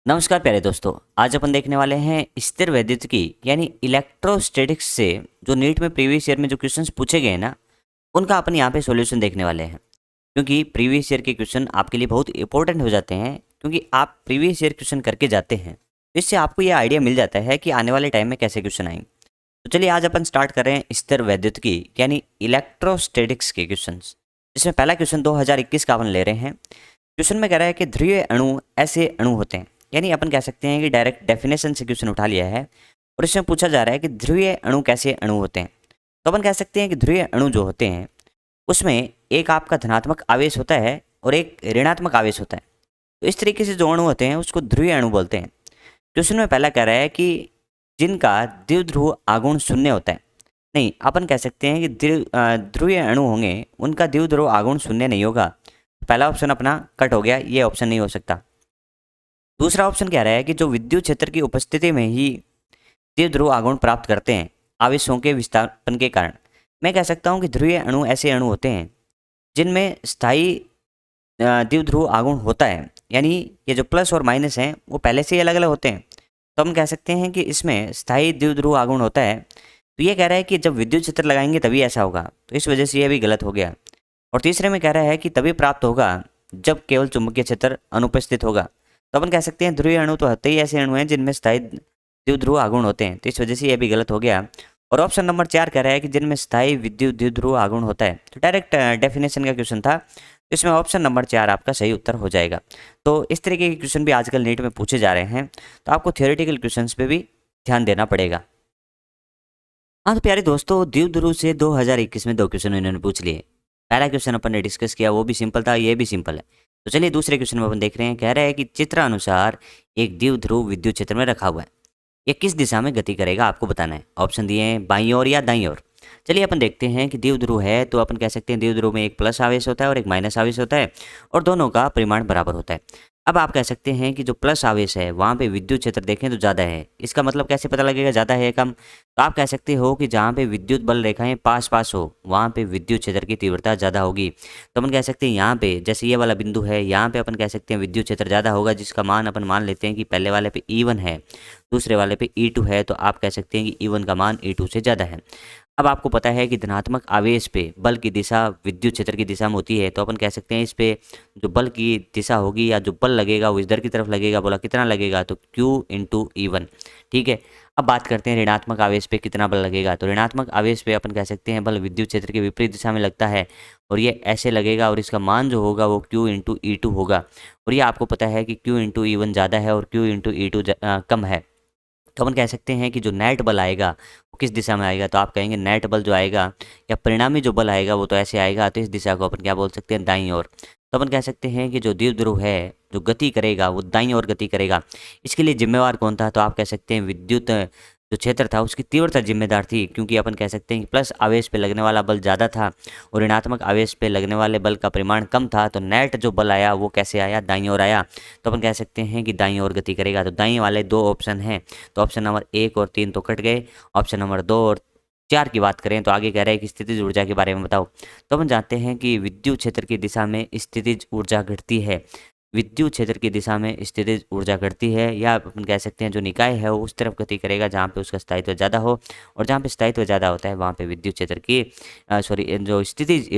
नमस्कार प्यारे दोस्तों। आज अपन देखने वाले हैं स्थिर वैद्युतिकी यानी इलेक्ट्रोस्टैटिक्स से जो नीट में प्रीवियस ईयर में जो क्वेश्चंस पूछे गए ना, उनका अपन यहाँ पे सॉल्यूशन देखने वाले हैं। क्योंकि प्रीवियस ईयर के क्वेश्चन आपके लिए बहुत इंपॉर्टेंट हो जाते हैं, क्योंकि आप प्रीवियस ईयर क्वेश्चन करके जाते हैं, तो इससे आपको ये आइडिया मिल जाता है कि आने वाले टाइम में कैसे क्वेश्चन आएंगे। तो चलिए आज अपन स्टार्ट कर रहे हैं स्थिर वैद्युतिकी यानी इलेक्ट्रोस्टैटिक्स के क्वेश्चन। इसमें पहला क्वेश्चन 2021 का अपन ले रहे हैं। क्वेश्चन में कह रहा है कि ध्रुवीय अणु ऐसे अणु होते हैं, यानी अपन कह सकते हैं कि डायरेक्ट डेफिनेशन से क्वेश्चन उठा लिया है और इसमें पूछा जा रहा है कि ध्रुवीय अणु कैसे अणु होते हैं। तो अपन कह सकते हैं कि ध्रुवीय अणु जो होते हैं उसमें एक आपका धनात्मक आवेश होता है और एक ऋणात्मक आवेश होता है। तो इस तरीके से जो अणु होते हैं उसको ध्रुवीय अणु बोलते हैं। क्वेश्चन में पहला कह रहा है कि जिनका द्विध्रुव आघूर्ण शून्य होता है। नहीं, अपन कह सकते हैं कि ध्रुवीय अणु होंगे उनका द्विध्रुव आघूर्ण शून्य नहीं होगा। पहला ऑप्शन अपना कट हो गया, ये ऑप्शन नहीं हो सकता। दूसरा ऑप्शन कह रहा है कि जो विद्युत क्षेत्र की उपस्थिति में ही द्विध्रुव आघूर्ण प्राप्त करते हैं आवेशों के विस्थापन के कारण। मैं कह सकता हूं कि ध्रुवीय अणु ऐसे अणु होते हैं जिनमें स्थायी द्विध्रुव आघूर्ण होता है, यानी ये जो प्लस और माइनस हैं वो पहले से ही अलग अलग होते हैं। तो हम कह सकते हैं कि इसमें स्थायी द्विध्रुव आघूर्ण होता है। तो ये कह रहा है कि जब विद्युत क्षेत्र लगाएंगे तभी ऐसा होगा, तो इस वजह से यह भी गलत हो गया। और तीसरे में कह रहा है कि तभी प्राप्त होगा जब केवल चुंबकीय क्षेत्र अनुपस्थित होगा। तो अपन कह सकते हैं ध्रुवीय अणु तो होते ही ऐसे अणु हैं जिनमें स्थायी द्विध्रुव आघूर्ण होते हैं, तो इस वजह से यह भी गलत हो गया। और ऑप्शन नंबर 4 कह रहा है कि जिनमें स्थायी विद्युत द्विध्रुव आघूर्ण होता है। तो डायरेक्ट डेफिनेशन का क्वेश्चन था, तो इसमें ऑप्शन नंबर 4 आपका सही उत्तर हो जाएगा। तो इस तरीके के क्वेश्चन भी आजकल नीट में पूछे जा रहे हैं, तो आपको थियोरेटिकल क्वेश्चन पे भी ध्यान देना पड़ेगा। हाँ तो प्यारे दोस्तों, द्विध्रुव से 2021 में 2 क्वेश्चन इन्होंने पूछ लिए। पहला क्वेश्चन अपन ने डिस्कस किया, वो भी सिंपल था, ये भी सिंपल है। तो चलिए दूसरे क्वेश्चन में अपन देख रहे हैं। कह रहा है कि चित्र अनुसार एक द्विध्रुव विद्युत क्षेत्र में रखा हुआ है, ये किस दिशा में गति करेगा आपको बताना है। ऑप्शन दिए हैं बाईं ओर या दाईं ओर। चलिए अपन देखते हैं कि द्विध्रुव है तो अपन कह सकते हैं द्विध्रुव में एक प्लस आवेश होता है और एक माइनस आवेश होता है और दोनों का परिमाण बराबर होता है। अब आप कह सकते हैं कि जो प्लस आवेश है वहाँ पे विद्युत क्षेत्र देखें तो ज़्यादा है। इसका मतलब कैसे पता लगेगा ज़्यादा है या कम? तो आप कह सकते हो कि जहाँ पे विद्युत बल रेखाएं पास पास हो वहाँ पे विद्युत क्षेत्र की तीव्रता ज़्यादा होगी। तो अपन कह सकते हैं यहाँ पे जैसे ये वाला बिंदु है, यहाँ पे अपन कह सकते हैं विद्युत क्षेत्र ज़्यादा होगा, जिसका मान अपन मान लेते हैं कि पहले वाले पे E1 है, दूसरे वाले पे E2 है। तो आप कह सकते हैं कि E1 का मान E2 से ज़्यादा है। अब आपको पता है कि धनात्मक आवेश पे बल की दिशा विद्युत क्षेत्र की दिशा में होती है, तो अपन कह सकते हैं इस पे जो बल की दिशा होगी या जो बल लगेगा वो इधर की तरफ लगेगा। बोला कितना लगेगा, तो Q इंटू E1। ठीक है, अब बात करते हैं ऋणात्मक आवेश पे कितना बल लगेगा। तो ऋणात्मक आवेश पे अपन कह सकते हैं बल विद्युत क्षेत्र के विपरीत दिशा में लगता है और ये ऐसे लगेगा और इसका मान जो होगा वो Q इंटू E2 होगा। और ये आपको पता है कि Q इंटू E1 ज़्यादा है और Q इंटू E2 कम है। तो अपन कह सकते हैं कि जो नेट बल आएगा वो किस दिशा में आएगा। तो आप कहेंगे नेट बल जो आएगा या परिणामी जो बल आएगा वो तो ऐसे आएगा, तो इस दिशा को अपन क्या बोल सकते हैं, दाईं ओर। तो अपन कह सकते हैं कि जो द्विध्रुव है जो गति करेगा वो दाईं ओर गति करेगा। इसके लिए जिम्मेवार कौन था, तो आप कह सकते हैं विद्युत जो क्षेत्र था उसकी तीव्रता जिम्मेदार थी, क्योंकि अपन कह सकते हैं कि प्लस आवेश पे लगने वाला बल ज़्यादा था और ऋणात्मक आवेश पे लगने वाले बल का परिमाण कम था। तो नेट जो बल आया वो कैसे आया, दाईं ओर आया। तो अपन कह सकते हैं कि दाईं ओर गति करेगा। तो दाईं वाले 2 ऑप्शन हैं, तो ऑप्शन नंबर 1 और 3 तो कट गए। ऑप्शन नंबर 2 और 4 की बात करें तो आगे कह रहे हैं कि स्थितिज ऊर्जा के बारे में बताओ। तो अपन जानते हैं कि विद्युत क्षेत्र की दिशा में स्थितिज ऊर्जा घटती है। विद्युत क्षेत्र की दिशा में स्थितिज ऊर्जा घटती है, या अपन कह सकते हैं जो निकाय है वो उस तरफ गति करेगा जहाँ पे उसका स्थायित्व ज़्यादा हो, और जहाँ पे स्थायित्व ज़्यादा होता है वहाँ पे विद्युत क्षेत्र की जो स्थितिज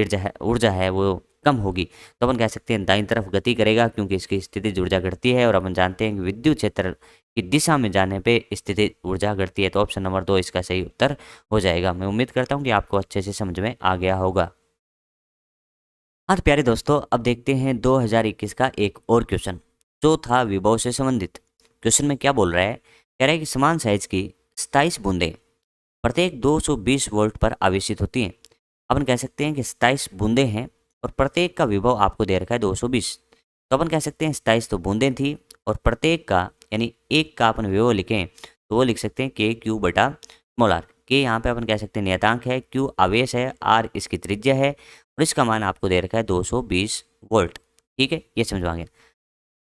ऊर्जा है वो कम होगी। तो अपन कह सकते हैं दाईं तरफ गति करेगा क्योंकि इसकी स्थितिज ऊर्जा घटती है, और अपन जानते हैं कि विद्युत क्षेत्र की दिशा में जाने पे स्थितिज ऊर्जा घटती है। तो ऑप्शन नंबर 2 इसका सही उत्तर हो जाएगा। मैं उम्मीद करता हूँ कि आपको अच्छे से समझ में आ गया होगा। हाँ तो प्यारे दोस्तों, अब देखते हैं 2021 का एक और क्वेश्चन जो था विभव से संबंधित। क्वेश्चन में क्या बोल रहा है, कह रहा है कि समान साइज की 27 बूंदें प्रत्येक 220 वोल्ट पर आवेशित होती हैं। अपन कह सकते हैं कि 27 बूंदें हैं और प्रत्येक का विभव आपको दे रखा है 220। तो अपन कह सकते हैं 27 तो बूंदें थी और प्रत्येक का यानी एक का अपन विभव लिखें तो वो लिख सकते हैं KQ बटा स्मॉल r। के यहाँ पे अपन कह सकते हैं नियतांक है, Q आवेश है, R इसकी त्रिज्या है और इसका मान आपको दे रखा है 220 वोल्ट। ठीक है, ये समझवाएंगे।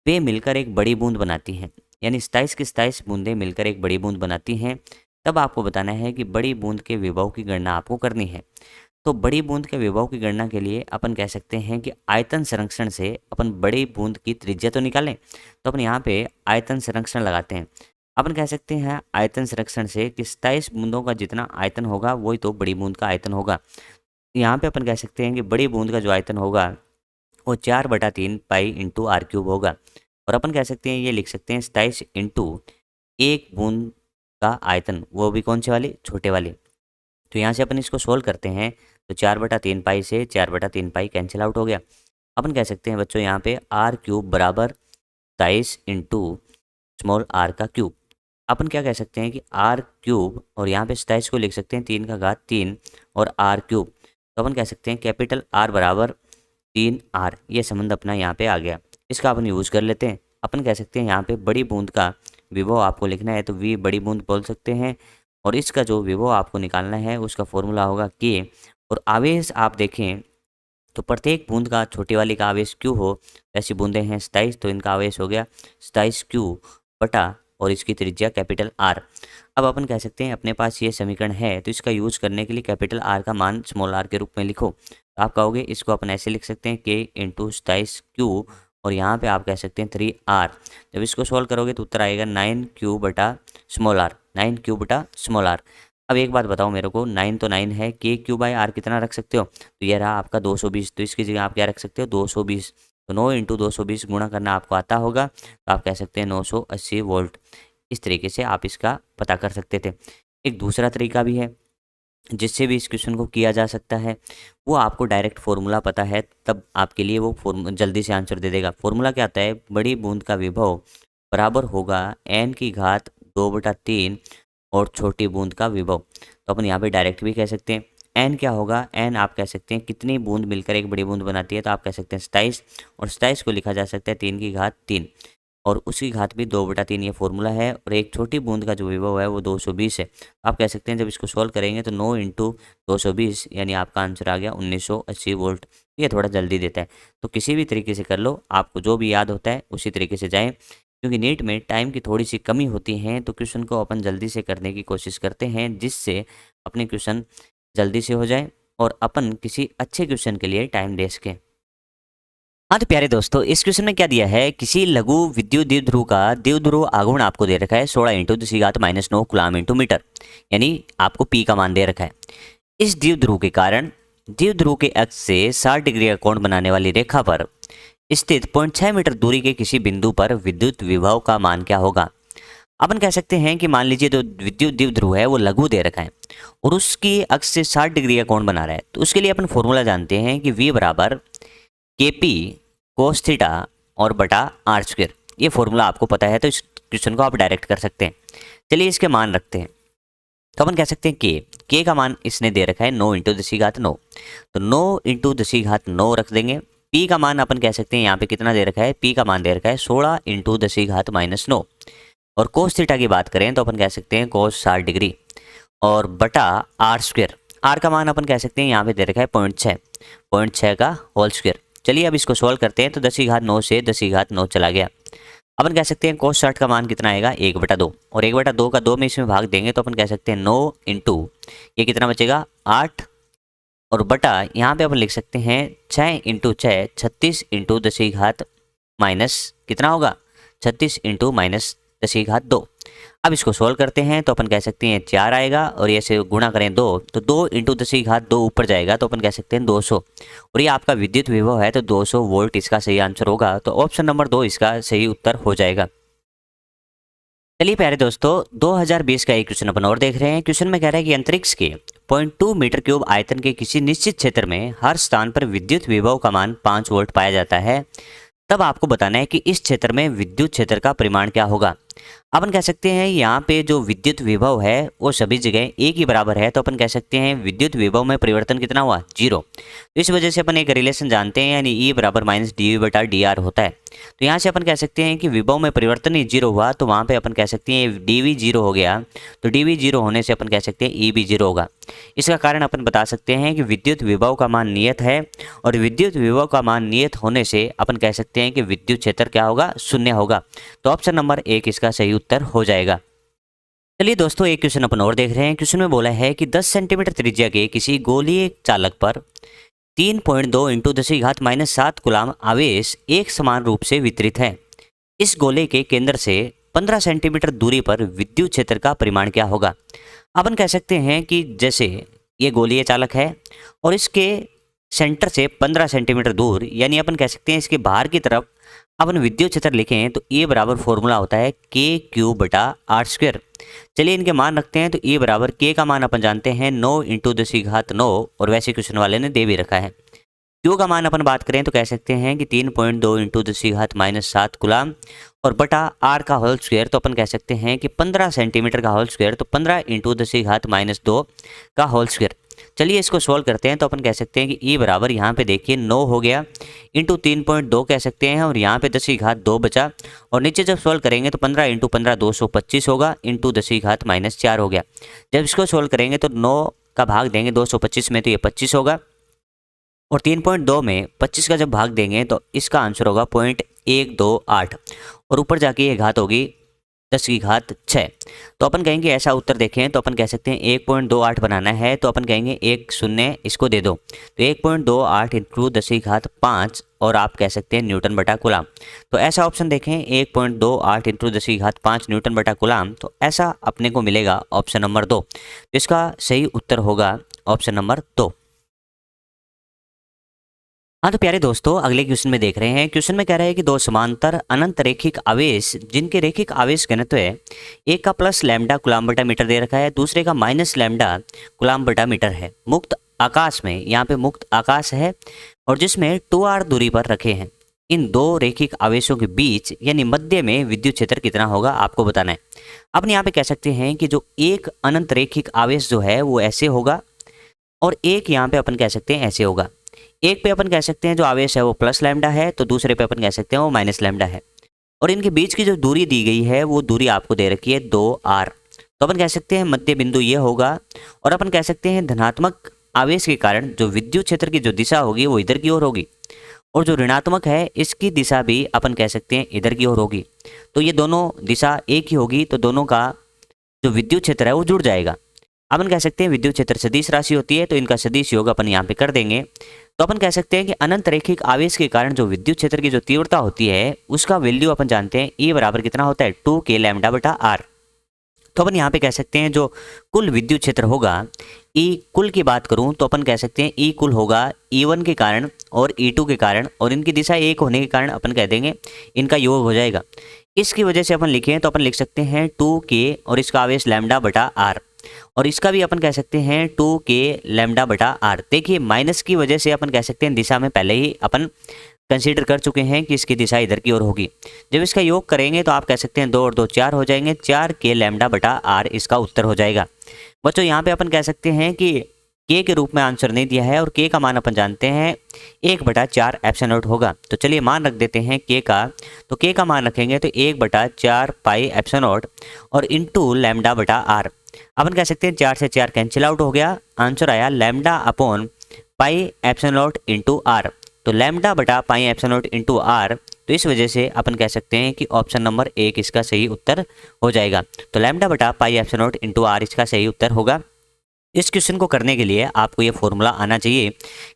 वे मिलकर एक बड़ी बूंद बनाती हैं, यानी 27 की 27 बूंदें मिलकर एक बड़ी बूंद बनाती हैं। तब आपको बताना है कि बड़ी बूंद के विभव की गणना आपको करनी है। तो बड़ी बूंद के विभव की गणना के लिए अपन कह सकते हैं कि आयतन संरक्षण से अपन बड़ी बूंद की त्रिज्या तो निकालें। तो अपन यहाँ पे आयतन संरक्षण लगाते हैं। अपन कह सकते हैं आयतन संरक्षण से कि 27 बूंदों का जितना आयतन होगा वही तो बड़ी बूंद का आयतन होगा। यहाँ पे अपन कह सकते हैं कि बड़ी बूंद का जो आयतन होगा वो 4/3 पाई इंटू आर क्यूब होगा। और अपन कह सकते हैं ये लिख सकते हैं 27 इंटू एक बूंद का आयतन, वो भी कौन से वाले, छोटे वाले। तो यहाँ से अपन इसको सोल्व करते हैं तो 4/3 पाई से 4/3 पाई कैंसिल आउट हो गया। अपन कह सकते हैं बच्चों यहाँ पे आर क्यूब बराबर 27 इंटू स्मॉल आर का क्यूब। अपन क्या कह सकते हैं कि आर क्यूब और यहाँ पे 27 को लिख सकते हैं 3 और आर क्यूब। तो अपन कह सकते हैं कैपिटल आर बराबर 3R, ये संबंध अपना यहाँ पे आ गया। इसका अपन यूज़ कर लेते हैं। अपन कह सकते हैं यहाँ पे बड़ी बूंद का विभव आपको लिखना है तो V बड़ी बूंद बोल सकते हैं, और इसका जो विभव आपको निकालना है उसका फॉर्मूला होगा K। और आवेश आप देखें तो प्रत्येक बूंद का छोटी वाली का आवेश Q हो, ऐसी बूंदें हैं 27, तो इनका आवेश हो गया 27Q बटा और इसकी त्रिज्या कैपिटल R। अब अपन कह सकते हैं अपने पास ये समीकरण है तो इसका यूज करने के लिए कैपिटल R का मान स्मॉल r के रूप में लिखो। तो आप कहोगे इसको अपन ऐसे लिख सकते हैं K इंटू 27Q और यहाँ पे आप कह सकते हैं 3R। जब इसको सॉल्व करोगे तो उत्तर आएगा 9Q बटा स्मॉल r, 9Q बटा स्मॉल r। अब एक बात बताओ मेरे को, 9 तो 9 है, KQ/R कितना रख सकते हो, तो यह रहा आपका 220, तो इसकी जगह आप क्या रख सकते हो 220। तो 9 इंटू 220 गुणा करना आपको आता होगा तो आप कह सकते हैं 980 वोल्ट। इस तरीके से आप इसका पता कर सकते थे। एक दूसरा तरीका भी है जिससे भी इस क्वेश्चन को किया जा सकता है, वो आपको डायरेक्ट फॉर्मूला पता है तब आपके लिए वो जल्दी से आंसर दे देगा। फॉर्मूला क्या आता है, बड़ी बूंद का विभव बराबर होगा n की घात 2/3 और छोटी बूंद का विभव। तो अपन यहाँ पे डायरेक्ट भी कह सकते हैं n क्या होगा, n आप कह सकते हैं कितनी बूंद मिलकर एक बड़ी बूंद बनाती है, तो आप कह सकते हैं 27, और 27 को लिखा जा सकता है 3 की घात 3 और उसकी घात भी 2/3, ये फॉर्मूला है। और एक छोटी बूंद का जो विभव है वो 220 है। आप कह सकते हैं जब इसको सॉल्व करेंगे तो 9 इंटू 220 यानी आपका आंसर आ गया 1980 वोल्ट। ये थोड़ा जल्दी देता है, तो किसी भी तरीके से कर लो, आपको जो भी याद होता है उसी तरीके से जाएं। क्योंकि नीट में टाइम की थोड़ी सी कमी होती है तो क्वेश्चन को अपन जल्दी से करने की कोशिश करते हैं जिससे अपने क्वेश्चन जल्दी से हो जाए और अपन किसी अच्छे क्वेश्चन के लिए टाइम दे सकें। हाँ तो प्यारे दोस्तों, इस क्वेश्चन में क्या दिया है, किसी लघु विद्युत द्विध्रुव का द्विध्रुव आघूर्ण आपको दे रखा है 16 इंटू 10⁻⁹ कूलम इंटू मीटर, यानी आपको P का मान दे रखा है। इस द्विध्रुव के कारण द्विध्रुव के अक्ष से 60 डिग्री का कोण बनाने वाली रेखा पर स्थित 0.6 मीटर दूरी के किसी बिंदु पर विद्युत विभव का मान क्या होगा। अपन कह सकते हैं कि मान लीजिए जो विद्युत द्विध्रुव है वो लघु दे रखा है और उसकी अक्ष से 60 डिग्री का कोण बना रहा है, तो उसके लिए अपन फॉर्मूला जानते हैं कि V बराबर KP कोस थीटा और बटा r²। ये फॉर्मूला आपको पता है तो इस क्वेश्चन को आप डायरेक्ट कर सकते हैं। चलिए इसके मान रखते हैं। तो अपन कह सकते हैं K का मान इसने दे रखा है 9 इंटू 10⁻⁹, तो 9 इंटू 10⁻⁹ रख देंगे। P का मान अपन कह सकते हैं यहाँ पे कितना दे रखा है, P का मान दे रखा है 16 इंटू 10⁻⁹। और कोस थीटा की बात करें तो अपन कह सकते हैं कोस 60 डिग्री और बटा r²। R का मान अपन कह सकते हैं यहाँ पे दे रखा है 0.6 का होल स्क्वायर। चलिए अब इसको सॉल्व करते हैं तो 10⁻⁹ से 10⁻⁹ चला गया। अपन कह सकते हैं कोस 60 का मान कितना आएगा 1/2, और 1/2 का 2 में इसमें भाग देंगे तो अपन कह सकते हैं 9 इंटू ये कितना बचेगा 8 और बटा यहाँ पे अपन लिख सकते हैं 6 इंटू 6 36 इंटू 10⁻⁻ कितना होगा 36 इंटू -10⁻²। अब इसको सोल्व करते हैं तो अपन कह सकते हैं 4 आएगा और ये से गुणा करें 2 तो 2 इंटू 10⁻² ऊपर जाएगा तो अपन कह सकते हैं 200, और ये आपका विद्युत विभव है तो 200 वोल्ट इसका सही आंसर होगा। तो ऑप्शन नंबर 2 इसका सही उत्तर हो जाएगा। चलिए प्यारे दोस्तों, 2020 का एक क्वेश्चन अपन और देख रहे हैं। क्वेश्चन में कह रहा है कि अंतरिक्ष के 0.2 मीटर क्यूब आयतन के किसी निश्चित क्षेत्र में हर स्थान पर विद्युत विभव का मान 5 वोल्ट पाया जाता है। तब आपको बताना है कि इस क्षेत्र में विद्युत क्षेत्र का परिमाण क्या होगा। अपन कह सकते हैं यहाँ पे जो विद्युत विभव है वो सभी जगह एक ही बराबर है, तो अपन कह सकते हैं विद्युत विभव में परिवर्तन कितना हुआ 0। तो इस वजह से अपन एक रिलेशन जानते हैं यानी E बराबर -dV/dr होता है। तो यहाँ से अपन कह सकते हैं कि विभव में परिवर्तन ही 0 हुआ तो वहाँ पे अपन कह सकते हैं dV 0 हो गया, तो dV 0 होने से अपन कह सकते हैं E भी 0 होगा। इसका कारण अपन बता सकते हैं कि विद्युत विभव का मान नियत है और विद्युत विभव का मान नियत होने से अपन कह सकते हैं कि विद्युत क्षेत्र क्या होगा 0 होगा। तो ऑप्शन नंबर 1 इसका सही उत्तर हो जाएगा। चलिए दोस्तों, एक क्वेश्चन अपन और देख रहे हैं। क्वेश्चन में बोला है कि 10 सेंटीमीटर त्रिज्या के किसी गोलीय चालक पर 3.2 इंटू 10⁻⁻7 कूलाम आवेश एक समान रूप से वितरित है। इस गोले के केंद्र से 15 सेंटीमीटर दूरी पर विद्युत क्षेत्र का परिमाण क्या होगा। अपन कह सकते हैं कि जैसे ये गोलीय चालक है और इसके सेंटर से 15 सेंटीमीटर दूर, यानी अपन कह सकते हैं इसके बाहर की तरफ अपन विद्युत क्षेत्र लिखें तो ए बराबर फॉर्मूला होता है Q/r²। चलिए इनके मान रखते हैं। तो ए बराबर के का मान अपन जानते हैं 9 इंटू 10⁻9, और वैसे क्वेश्चन वाले ने दे भी रखा है। क्यू का मान अपन बात करें तो कह सकते हैं कि 3.2 इंटू 10⁻⁻7 कूलाम, और बटा आर का होल स्क्वायर, तो अपन कह सकते हैं कि 15 सेंटीमीटर का होल स्क्वायर, तो 15 इंटू 10⁻2 का होल स्क्वायर। चलिए इसको सोल्व करते हैं। तो अपन कह सकते हैं कि ई बराबर यहाँ पे देखिए 9 हो गया इंटू 3.2 कह सकते हैं, और यहाँ पे 10⁻2 बचा, और नीचे जब सोल्व करेंगे तो 15 इंटू 15 225 होगा, इंटू 10⁻4 हो गया। जब इसको सोल्व करेंगे तो 9 का भाग देंगे 225 में तो ये 25 होगा, और 3.2 में 25 का जब भाग देंगे तो इसका आंसर होगा 0.128, और ऊपर जाके ये घात होगी 10�6। तो अपन कहेंगे ऐसा उत्तर देखें तो अपन कह सकते हैं 1.28 बनाना है, तो अपन कहेंगे 1 शून्य इसको दे दो, तो 1.28 इंटू 10⁵5, और आप कह सकते हैं न्यूटन बटा कूलाम। तो ऐसा ऑप्शन देखें 1.28 इंटू 10⁵5 न्यूटन बटा कूलाम, तो ऐसा अपने को मिलेगा ऑप्शन नंबर 2। तो इसका सही उत्तर होगा ऑप्शन नंबर 2। हाँ तो प्यारे दोस्तों, अगले क्वेश्चन में देख रहे हैं। क्वेश्चन में कह रहा है कि दो समांतर अनंत रेखिक आवेश जिनके रेखिक आवेश घनत्व है, एक का प्लस लैम्डा कूलाम बटा मीटर दे रखा है, दूसरे का माइनस लैम्डा कूलाम बटा मीटर है, मुक्त आकाश में, यहाँ पे मुक्त आकाश है, और जिसमें 2r दूरी पर रखे हैं। इन दो रेखिक आवेशों के बीच यानी मध्य में विद्युत क्षेत्र कितना होगा आपको बताना है। अपन यहाँ पे कह सकते हैं कि जो एक अनंत रेखिक आवेश जो है वो ऐसे होगा, और एक यहाँ पे अपन कह सकते हैं ऐसे होगा। एक पे अपन कह सकते हैं जो आवेश है वो प्लस लैम्डा है, तो दूसरे पे अपन कह सकते हैं वो माइनस लैम्डा है, और इनके बीच की जो दूरी दी गई है वो दूरी आपको दे रखी है 2r। तो अपन कह सकते हैं मध्य बिंदु ये होगा, और अपन कह सकते हैं धनात्मक आवेश के कारण जो विद्युत क्षेत्र की जो दिशा होगी वो इधर की ओर होगी, और जो ऋणात्मक है इसकी दिशा भी अपन कह सकते हैं इधर की ओर होगी। तो ये दोनों दिशा एक ही होगी, तो दोनों का जो विद्युत क्षेत्र है वो जुड़ जाएगा। अपन कह सकते हैं विद्युत क्षेत्र सदिश राशि होती है, तो इनका सदिश योग अपन यहाँ पे कर देंगे। तो अपन कह सकते हैं कि अनंत रेखिक आवेश के कारण जो विद्युत क्षेत्र की जो तीव्रता होती है उसका वैल्यू अपन जानते हैं E बराबर कितना होता है 2k लैम्डा बटा r। तो अपन यहाँ पे कह सकते हैं जो कुल विद्युत क्षेत्र होगा, E कुल की बात करूं तो अपन कह सकते हैं E कुल होगा E1 के कारण और E2 के कारण, और इनकी दिशा एक होने के कारण अपन कह देंगे इनका योग हो जाएगा। इसकी वजह से अपन लिखें तो अपन लिख सकते हैं 2k और इसका आवेश लैम्डा बटा r, और इसका भी अपन कह सकते हैं 2k लैम्डा बटा r। देखिए माइनस की वजह से अपन कह सकते हैं दिशा में पहले ही अपन कंसीडर कर चुके हैं कि इसकी दिशा इधर की ओर होगी। जब इसका योग करेंगे तो आप कह सकते हैं 2 और 2 4 हो जाएंगे, 4k लैम्डा बटा r इसका उत्तर हो जाएगा। बच्चों यहाँ पे अपन कह सकते हैं कि k के रूप में आंसर नहीं दिया है, और k का मान अपन जानते हैं 1/4 एप्सिलॉन नॉट होगा। तो चलिए मान रख देते हैं k का, तो k का मान रखेंगे तो 1/4 पाई एप्सिलॉन नॉट और इंटू लैम्डा बटा r। अपन कह सकते हैं 4 से 4 कैंसिल आउट हो गया, आंसर आया lambda upon pi epsilon not into r। तो लैम्डा बटा pi epsilon not into r, तो इस वजह से अपन कह सकते हैं कि ऑप्शन नंबर 1 इसका सही उत्तर हो जाएगा। तो लैम्डा बटा pi epsilon not into r इसका सही उत्तर होगा। इस क्वेश्चन को करने के लिए आपको ये फॉर्मूला आना चाहिए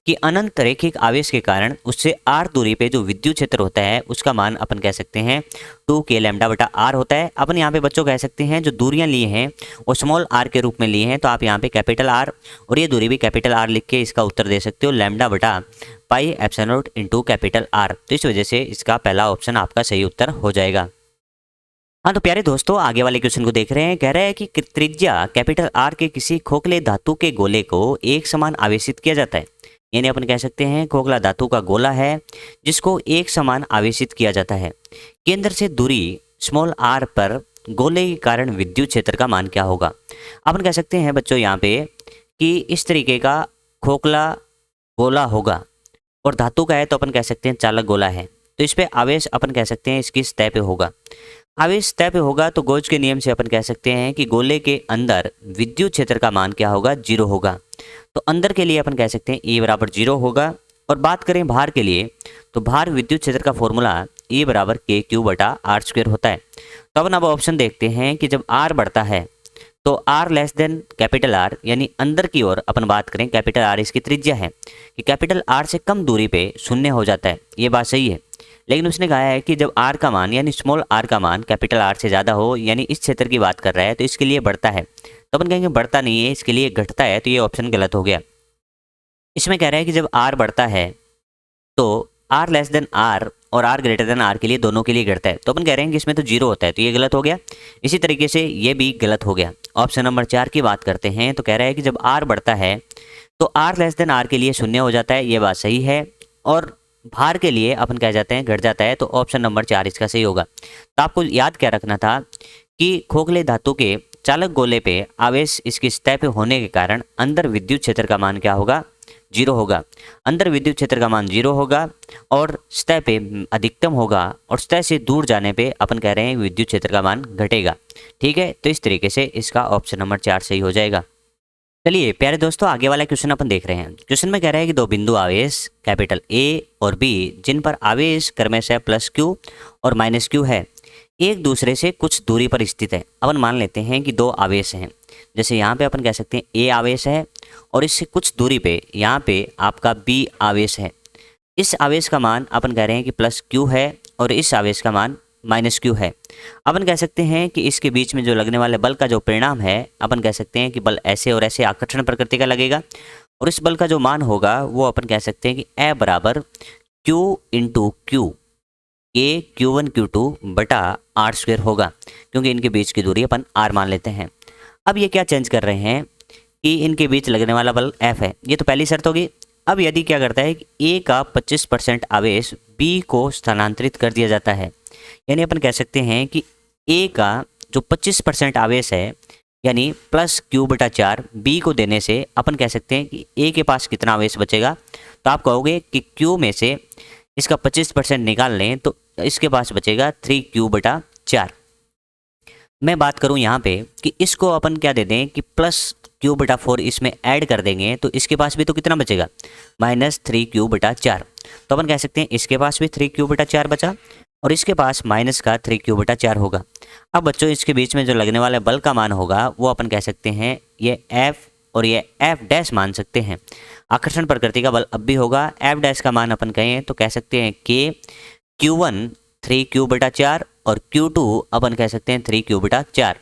कि अनंत रेखिक आवेश के कारण उससे r दूरी पे जो विद्युत क्षेत्र होता है उसका मान अपन कह सकते हैं 2k लैम्डा बटा r होता है। अपन यहाँ पे बच्चों कह सकते हैं जो दूरियां ली हैं वो स्मॉल r के रूप में ली हैं, तो आप यहाँ पे कैपिटल R और ये दूरी भी कैपिटल R लिख के इसका उत्तर दे सकते हो लैम्डा बटा pi epsilon not into capital R। तो इस वजह से इसका पहला ऑप्शन आपका सही उत्तर हो जाएगा। हाँ तो प्यारे दोस्तों, आगे वाले क्वेश्चन को देख रहे हैं। कह रहा है कि त्रिज्या कैपिटल R के किसी खोखले धातु के गोले को एक समान आवेशित किया जाता है। यानी अपन कह सकते हैं खोखला धातु का गोला है जिसको एक समान आवेशित किया जाता है। केंद्र से दूरी स्मॉल r पर गोले के कारण विद्युत क्षेत्र का मान क्या होगा। अपन कह सकते हैं बच्चों यहाँ पे कि इस तरीके का खोखला गोला होगा, और धातु का है तो अपन कह सकते हैं चालक गोला है, तो इस पे आवेश अपन कह सकते हैं इसकी सतह पे होगा। आवेश सतह पे होगा तो गॉस के नियम से अपन कह सकते हैं कि गोले के अंदर विद्युत क्षेत्र का मान क्या होगा 0 होगा। तो अंदर के लिए अपन कह सकते हैं E बराबर 0 होगा, और बात करें बाहर के लिए तो बाहर विद्युत क्षेत्र का फॉर्मूला E बराबर KQ बटा R² होता है। तो अपन अब ऑप्शन देखते हैं कि जब R बढ़ता है तो R less than capital R, यानी अंदर की ओर अपन बात करें, कैपिटल आर इसकी त्रिज्या है कि कैपिटल आर से कम दूरी पे शून्य हो जाता है, ये बात सही है। लेकिन उसने कहा है कि जब आर का मान यानी स्मॉल आर का मान कैपिटल आर से ज़्यादा हो, यानी इस क्षेत्र की बात कर रहा है, तो इसके लिए बढ़ता है। तो अपन कहेंगे बढ़ता नहीं है, इसके लिए घटता है, तो ये ऑप्शन गलत हो गया। इसमें कह रहा है कि जब आर बढ़ता है तो आर लेस देन आर और आर ग्रेटर देन आर के लिए दोनों के लिए घटता है, तो अपन कह रहे हैं कि इसमें तो जीरो होता है, तो ये गलत हो गया। इसी तरीके से ये भी गलत हो गया। ऑप्शन नंबर 4 की बात करते हैं, तो कह रहा है कि जब आर बढ़ता है तो आर लेस देन आर के लिए शून्य हो जाता है, ये बात सही है। और भार के लिए अपन कह जाते हैं घट जाता है, तो ऑप्शन नंबर 4 इसका सही होगा। तो आपको याद क्या रखना था कि खोखले धातु के चालक गोले पे आवेश इसकी सतह पे होने के कारण अंदर विद्युत क्षेत्र का मान क्या होगा, जीरो होगा। अंदर विद्युत क्षेत्र का मान जीरो होगा और सतह पे अधिकतम होगा, और सतह से दूर जाने पे अपन कह रहे हैं विद्युत क्षेत्र का मान घटेगा। ठीक है, तो इस तरीके से इसका ऑप्शन नंबर 4 सही हो जाएगा। चलिए प्यारे दोस्तों, आगे वाला क्वेश्चन अपन देख रहे हैं। क्वेश्चन में कह रहा है कि दो बिंदु आवेश कैपिटल ए और बी, जिन पर आवेश क्रमशः प्लस क्यू और माइनस क्यू है, एक दूसरे से कुछ दूरी पर स्थित है। अपन मान लेते हैं कि दो आवेश हैं, जैसे यहाँ पे अपन कह सकते हैं ए आवेश है और इससे कुछ दूरी पे यहाँ पे आपका बी आवेश है। इस आवेश का मान अपन कह रहे हैं कि प्लस क्यू है और इस आवेश का मान माइनस क्यू है। अपन कह सकते हैं कि इसके बीच में जो लगने वाले बल का जो परिणाम है, अपन कह सकते हैं कि बल ऐसे और ऐसे आकर्षण प्रकृति का लगेगा, और इस बल का जो मान होगा वो अपन कह सकते हैं कि ए बराबर क्यू इंटू क्यू, ए Q1 Q2 बटा आर स्क्वेयर होगा, क्योंकि इनके बीच की दूरी अपन आर मान लेते हैं। अब ये क्या चेंज कर रहे हैं कि इनके बीच लगने वाला बल F है, ये तो पहली शर्त होगी। अब यदि क्या करता है कि A का 25% आवेश B को स्थानांतरित कर दिया जाता है, यानी अपन कह सकते हैं कि A का जो 25% आवेश है यानी प्लस क्यू बटा 4 B को देने से अपन कह सकते हैं कि A के पास कितना आवेश बचेगा। तो आप कहोगे कि Q में से इसका 25% निकाल लें तो इसके पास बचेगा 3Q बटा 4। मैं बात करूं यहाँ पे कि इसको अपन क्या दे दें कि प्लस क्यू बटा 4 इसमें ऐड कर देंगे, तो इसके पास भी तो कितना बचेगा, माइनस 3Q बटा 4। तो अपन कह सकते हैं इसके पास भी 3Q बटा 4 बचा और इसके पास माइनस का 3Q बटा 4 होगा। अब बच्चों इसके बीच में जो लगने वाले बल का मान होगा वो अपन कह सकते हैं ये F और ये F डैश मान सकते हैं। आकर्षण प्रकृति का बल अब भी होगा। F डैश का मान अपन कहें तो कह सकते हैं कि Q1 3Q बटा 4 और Q2 अपन कह सकते हैं 3Q बटा 4।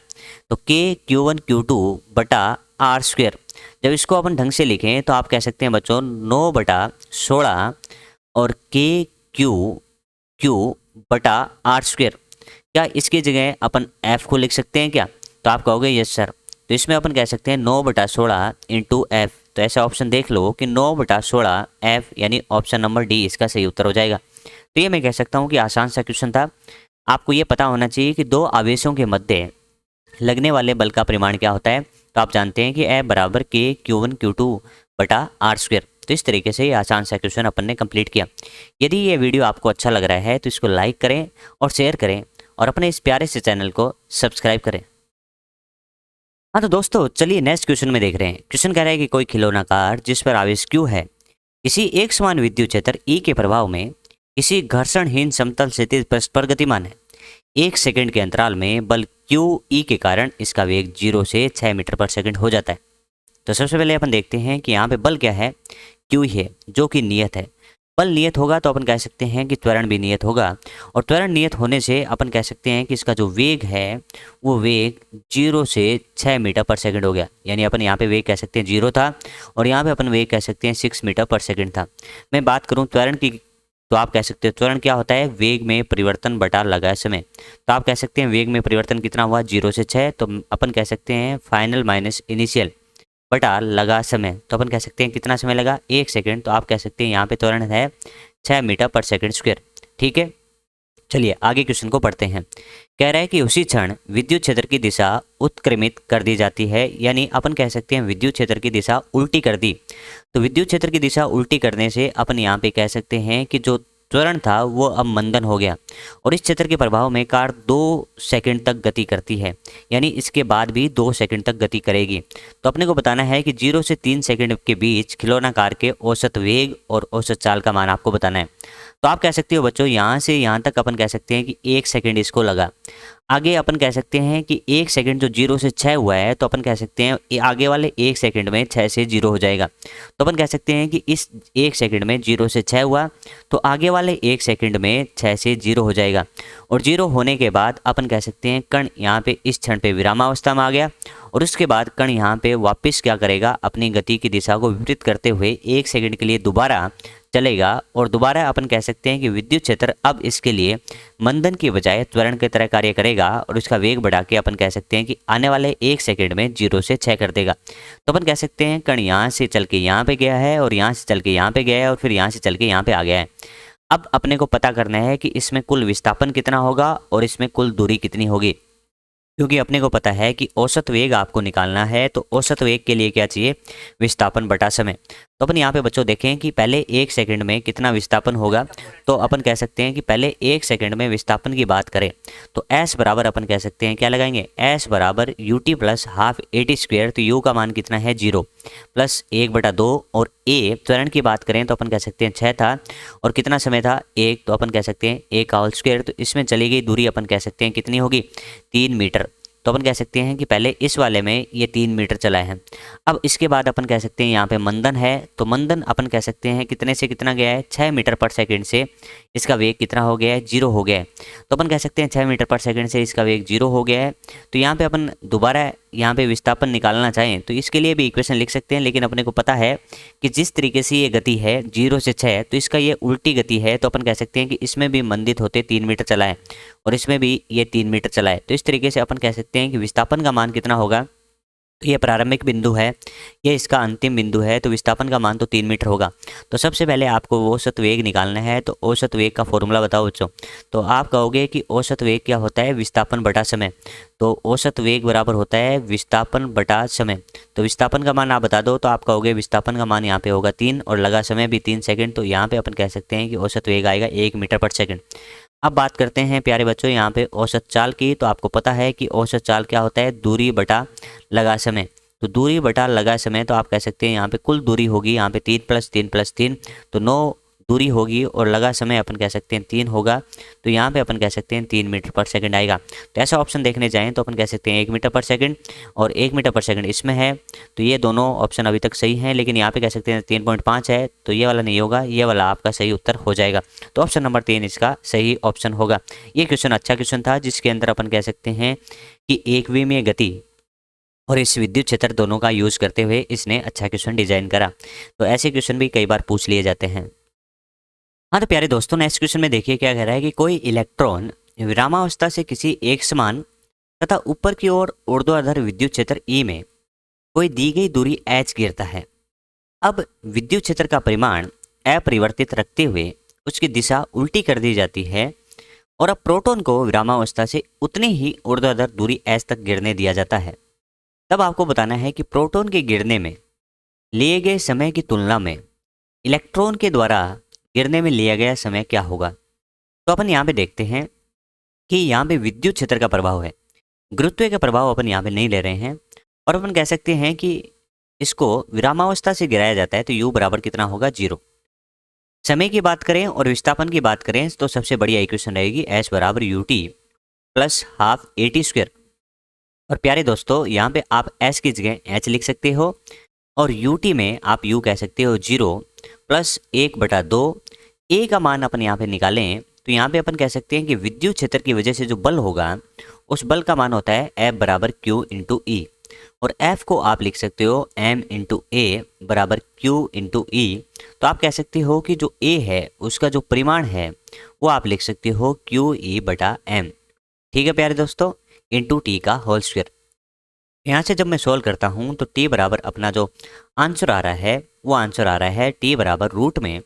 तो K Q1 Q2 बटा आर स्क्वेयर, जब इसको अपन ढंग से लिखें तो आप कह सकते हैं बच्चों 9 बटा 16 और K Q बटा आर स्क्वेयर। क्या इसकी जगह अपन F को लिख सकते हैं क्या? तो आप कहोगे यस सर। तो इसमें अपन कह सकते हैं 9 बटा 16 इंटू F। तो ऐसा ऑप्शन देख लो कि 9 बटा 16 F, यानी ऑप्शन नंबर डी इसका सही उत्तर हो जाएगा। तो ये मैं कह सकता हूँ कि आसान सा क्वेश्चन था। आपको ये पता होना चाहिए कि दो आवेशों के मध्य लगने वाले बल का परिमाण क्या होता है। तो आप जानते हैं कि F बराबर K Q1 Q2 बटा आर स्क्वेयर। तो इस तरीके से ये आसान सा क्वेश्चन अपन ने कंप्लीट किया। यदि ये वीडियो आपको अच्छा लग रहा है तो इसको लाइक करें और शेयर करें और अपने इस प्यारे से चैनल को सब्सक्राइब करें। हाँ तो दोस्तों चलिए नेक्स्ट क्वेश्चन में देख रहे हैं। क्वेश्चन कह रहा है कि कोई खिलौना कार जिस पर आवेश Q है, किसी एक समान विद्युत क्षेत्र E के प्रभाव में किसी घर्षणहीन समतल क्षैतिज पृष्ठ पर गतिमान है। 1 सेकंड के अंतराल में बल QE के कारण इसका वेग 0 से 6 मीटर पर सेकंड हो जाता है। तो सबसे पहले अपन देखते हैं कि यहाँ पे बल क्या है, Q है जो कि नियत है। बल नियत होगा तो अपन कह सकते हैं कि त्वरण भी नियत होगा, और त्वरण नियत होने से अपन कह सकते हैं कि इसका जो वेग है वो वेग 0 से 6 मीटर पर सेकंड हो गया। यानी अपन यहाँ पे वेग कह सकते हैं 0 था और यहाँ पे अपन वेग कह सकते हैं 6 मीटर पर सेकंड था। मैं बात करूँ त्वरण की तो आप कह सकते हैं त्वरण क्या होता है, वेग में परिवर्तन बटा लगा समय। तो आप कह सकते हैं वेग में परिवर्तन कितना हुआ 0 से 6, तो अपन कह सकते हैं फाइनल माइनस इनिशियल बटा लगा समय। तो अपन कह सकते हैं कितना समय लगा 1 सेकंड। तो आप कह सकते हैं यहाँ पे त्वरण है 6 मीटर पर सेकंड स्क्वायर। ठीक है, चलिए आगे क्वेश्चन को पढ़ते हैं। कह रहा है कि उसी क्षण विद्युत क्षेत्र की दिशा उत्क्रमित कर दी जाती है, यानी अपन कह सकते हैं विद्युत क्षेत्र की दिशा उल्टी कर दी। तो विद्युत क्षेत्र की दिशा उल्टी करने से अपन यहाँ पे कह सकते हैं कि जो त्वरण था वो अब मंदन हो गया, और इस क्षेत्र के प्रभाव में कार 2 सेकंड तक गति करती है, यानी इसके बाद भी 2 सेकंड तक गति करेगी। तो अपने को बताना है कि 0 से 3 सेकंड के बीच खिलौना कार के औसत वेग और औसत चाल का मान आपको बताना है। तो आप कह सकते हो बच्चों यहाँ से यहाँ तक अपन कह सकते हैं कि 1 सेकंड इसको लगा। आगे अपन कह सकते हैं कि 1 सेकंड जो 0 से 6 हुआ है, तो अपन कह सकते हैं आगे वाले 1 सेकंड में 6 से 0 हो जाएगा। तो अपन कह सकते हैं कि इस 1 सेकंड में 0 से 6 हुआ, तो आगे वाले 1 सेकंड में 6 से 0 हो जाएगा। और 0 होने के बाद अपन कह सकते हैं कण यहाँ पे इस क्षण पे विरामावस्था में आ गया, और उसके बाद कण यहाँ पे वापस क्या करेगा, अपनी गति की दिशा को विपरीत करते हुए 1 सेकंड के लिए दोबारा चलेगा, और दोबारा अपन कह सकते हैं कि विद्युत क्षेत्र अब इसके लिए मंदन की बजाय त्वरण की तरह कार्य करेगा, और उसका वेग बढ़ा के अपन कह सकते हैं कि आने वाले 1 सेकंड में 0 से 6 कर देगा। तो अपन कह सकते हैं कण यहाँ से चल के यहाँ पे गया है, और यहाँ से चल के यहाँ पे गया है, और फिर यहाँ से चल के यहाँ पे आ गया है। अब अपने को पता करना है कि इसमें कुल विस्थापन कितना होगा और इसमें कुल दूरी कितनी होगी, क्योंकि अपने को पता है कि औसत वेग आपको निकालना है। तो औसत वेग के लिए क्या चाहिए, विस्थापन बटा समय। तो अपन यहाँ पे बच्चों देखें कि पहले 1 सेकंड में कितना विस्थापन होगा। तो अपन कह सकते हैं कि पहले 1 सेकंड में विस्थापन की बात करें तो S बराबर अपन कह सकते हैं क्या लगाएंगे, S बराबर UT प्लस हाफ AT²। तो U का मान कितना है 0 प्लस 1/2, और A त्वरण की बात करें तो अपन कह सकते हैं 6 था, और कितना समय था 1, तो अपन कह सकते हैं 1/2। तो इसमें चली गई दूरी अपन कह सकते हैं कितनी होगी, 3 मीटर। तो अपन कह सकते हैं कि पहले इस वाले में ये 3 मीटर चला है। अब इसके बाद अपन कह सकते हैं यहाँ पे मंदन है, तो मंदन अपन कह सकते हैं कितने से कितना गया है, 6 मीटर पर सेकंड से इसका वेग कितना हो गया है, 0 हो गया है। तो अपन कह सकते हैं 6 मीटर पर सेकंड से इसका वेग 0 हो गया है। तो यहाँ पे अपन दोबारा यहाँ पे विस्थापन निकालना चाहें तो इसके लिए भी इक्वेशन लिख सकते हैं, लेकिन अपने को पता है कि जिस तरीके से ये गति है 0 से 6, तो इसका ये उल्टी गति है। तो अपन कह सकते हैं कि इसमें भी मंदित होते 3 मीटर चला है, और इसमें भी ये 3 मीटर चला है। तो इस तरीके से अपन कह सकते हैं कि विस्थापन का मान कितना होगा, तो ये प्रारंभिक बिंदु है, ये इसका अंतिम बिंदु है, तो विस्थापन का मान तो 3 मीटर होगा। तो सबसे पहले आपको औसत वेग निकालना है। तो औसत वेग का फॉर्मूला बताओ बच्चों। तो आप कहोगे कि औसत वेग क्या होता है, विस्थापन बटा समय। तो औसत वेग बराबर होता है विस्थापन बटा समय। तो विस्थापन का मान आप बता दो, तो आप कहोगे विस्थापन का मान यहाँ पे होगा 3, और लगा समय भी 3 सेकंड। तो यहाँ पे अपन कह सकते हैं कि औसत वेग आएगा 1 मीटर पर सेकंड। अब बात करते हैं प्यारे बच्चों यहाँ पे औसत चाल की। तो आपको पता है कि औसत चाल क्या होता है, दूरी बटा लगा समय। तो दूरी बटा लगा समय, तो आप कह सकते हैं यहाँ पे कुल दूरी होगी यहाँ पे 3 + 3 + 3, तो 9 दूरी होगी, और लगा समय अपन कह सकते हैं 3 होगा। तो यहाँ पे अपन कह सकते हैं 3 मीटर पर सेकंड आएगा। तो ऐसा ऑप्शन देखने जाएँ तो अपन कह सकते हैं 1 मीटर पर सेकंड और 1 मीटर पर सेकंड इसमें है। तो ये दोनों ऑप्शन अभी तक सही हैं, लेकिन यहाँ पे कह सकते हैं 3.5 है, तो ये वाला नहीं होगा, ये वाला आपका सही उत्तर हो जाएगा। तो ऑप्शन नंबर 3 इसका सही ऑप्शन होगा। ये क्वेश्चन अच्छा क्वेश्चन था, जिसके अंदर अपन कह सकते हैं कि एकविमीय गति और इस विद्युत क्षेत्र दोनों का यूज करते हुए इसने अच्छा क्वेश्चन डिजाइन करा। तो ऐसे क्वेश्चन भी कई बार पूछ लिए जाते हैं। हाँ तो प्यारे दोस्तों, नेक्स्ट क्वेश्चन में देखिए क्या कह रहा है कि कोई इलेक्ट्रॉन विरामावस्था से किसी एक समान तथा ऊपर की ओर ऊर्ध्वाधर विद्युत क्षेत्र ई में कोई दी गई दूरी h गिरता है। अब विद्युत क्षेत्र का परिमाण अपरिवर्तित रखते हुए उसकी दिशा उल्टी कर दी जाती है, और अब प्रोटॉन को विरामावस्था से उतनी ही ऊर्ध्वाधर दूरी h तक गिरने दिया जाता है। तब आपको बताना है कि प्रोटॉन के गिरने में लिए गए समय की तुलना में इलेक्ट्रॉन के द्वारा गिरने में लिया गया समय क्या होगा। तो अपन यहाँ पे देखते हैं कि यहाँ पे विद्युत क्षेत्र का प्रभाव है, गुरुत्व का प्रभाव अपन यहाँ पे नहीं ले रहे हैं, और अपन कह सकते हैं कि इसको विरामावस्था से गिराया जाता है। तो U बराबर कितना होगा, 0। समय की बात करें और विस्थापन की बात करें तो सबसे बढ़िया इक्वेशन रहेगी S बराबर UT प्लस हाफ AT²। और प्यारे दोस्तों, यहाँ पे आप S की जगह H लिख सकते हो, और UT में आप U कह सकते हो 0 प्लस 1/2। A का मान अपन यहाँ पे निकालें तो यहाँ पे अपन कह सकते हैं कि विद्युत क्षेत्र की वजह से जो बल होगा उस बल का मान होता है F बराबर Q इंटू E, और F को आप लिख सकते हो M इंटू A बराबर Q इंटू E। तो आप कह सकते हो कि जो A है उसका जो परिमाण है वो आप लिख सकते हो QE/M। ठीक है प्यारे दोस्तों, इंटू T का होल स्क्वायर। यहाँ से जब मैं सोल्व करता हूँ तो T बराबर अपना जो आंसर आ रहा है वो आंसर आ रहा है T बराबर रूट में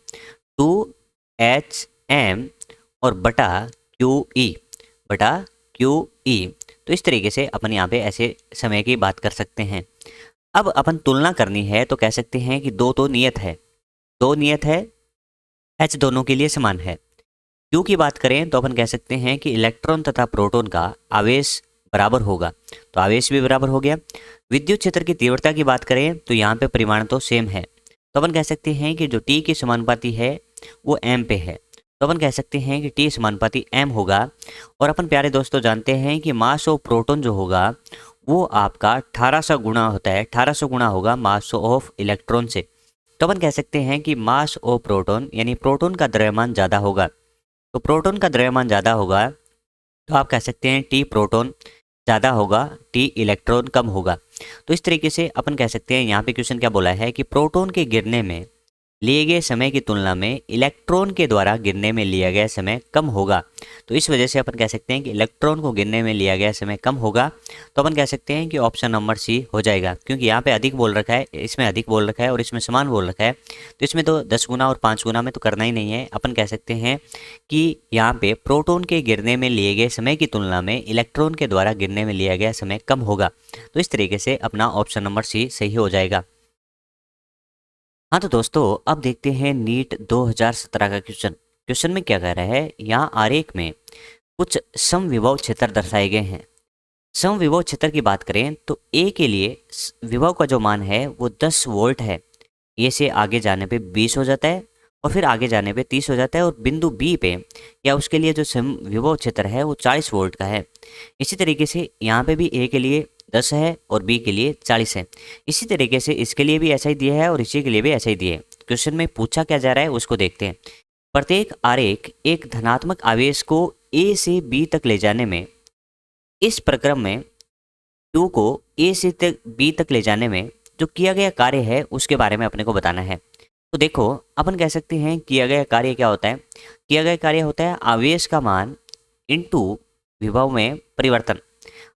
2HM और बटा QE। तो इस तरीके से अपन यहाँ पे ऐसे समय की बात कर सकते हैं। अब अपन तुलना करनी है तो कह सकते हैं कि दो नियत है, H दोनों के लिए समान है। Q की बात करें तो अपन कह सकते हैं कि इलेक्ट्रॉन तथा प्रोटॉन का आवेश बराबर होगा, तो आवेश भी बराबर हो गया। विद्युत क्षेत्र की तीव्रता की बात करें तो यहाँ पे परिमाण तो सेम है, तो अपन कह सकते हैं कि जो T की समानुपाती है वो M पे है, तो अपन कह सकते हैं कि T समानुपाती m होगा। और अपन प्यारे दोस्तों जानते हैं कि मास ऑफ प्रोटॉन जो होगा वो आपका 1800 गुना होता है, 1800 गुना होगा मास ऑफ इलेक्ट्रॉन से। तो अपन कह सकते हैं कि मास ऑफ प्रोटॉन यानी प्रोटॉन का द्रव्यमान ज़्यादा होगा। तो प्रोटॉन का द्रव्यमान ज़्यादा होगा तो आप कह सकते हैं T प्रोटॉन ज़्यादा होगा, T इलेक्ट्रॉन कम होगा। तो इस तरीके से अपन कह सकते हैं, यहाँ पे क्वेश्चन क्या बोला है कि प्रोटॉन के गिरने में लिए गए समय की तुलना में इलेक्ट्रॉन के द्वारा गिरने में लिया गया समय कम होगा। तो इस वजह से अपन कह सकते हैं कि इलेक्ट्रॉन को गिरने में लिया गया समय कम होगा। तो अपन कह सकते हैं कि ऑप्शन नंबर सी हो जाएगा, क्योंकि यहाँ पे अधिक बोल रखा है, इसमें अधिक बोल रखा है और इसमें समान बोल रखा है। तो इसमें तो 10 गुना और 5 गुना में तो करना ही नहीं है। अपन कह सकते हैं कि यहाँ पे प्रोटॉन के गिरने में लिए गए समय की तुलना में इलेक्ट्रॉन के द्वारा गिरने में लिया गया समय कम होगा। तो इस तरीके से अपना ऑप्शन नंबर सी सही हो जाएगा। हाँ तो दोस्तों अब देखते हैं नीट 2017 का क्वेश्चन। क्वेश्चन में क्या कह रहा है, यहाँ आरेख में कुछ समविभव क्षेत्र दर्शाए गए हैं। समविभव क्षेत्र की बात करें तो ए के लिए विभव का जो मान है वो 10 वोल्ट है। ए से आगे जाने पे 20 हो जाता है और फिर आगे जाने पे 30 हो जाता है, और बिंदु बी पे या उसके लिए जो समविभव क्षेत्र है वो 40 वोल्ट का है। इसी तरीके से यहाँ पे भी ए के लिए 10 है और बी के लिए 40 है। इसी तरीके से इसके लिए भी ऐसा ही दिया है और इसी के लिए भी ऐसा ही दिया है। क्वेश्चन में पूछा क्या जा रहा है उसको देखते हैं। प्रत्येक आरेख एक धनात्मक आवेश को ए से बी तक ले जाने में, इस प्रक्रम में Q को ए से बी तक ले जाने में जो किया गया कार्य है उसके बारे में अपने को बताना है। तो देखो अपन कह सकते हैं किया गया कार्य क्या होता है। किया गया कार्य होता है आवेश का मान इनटू विभव में परिवर्तन।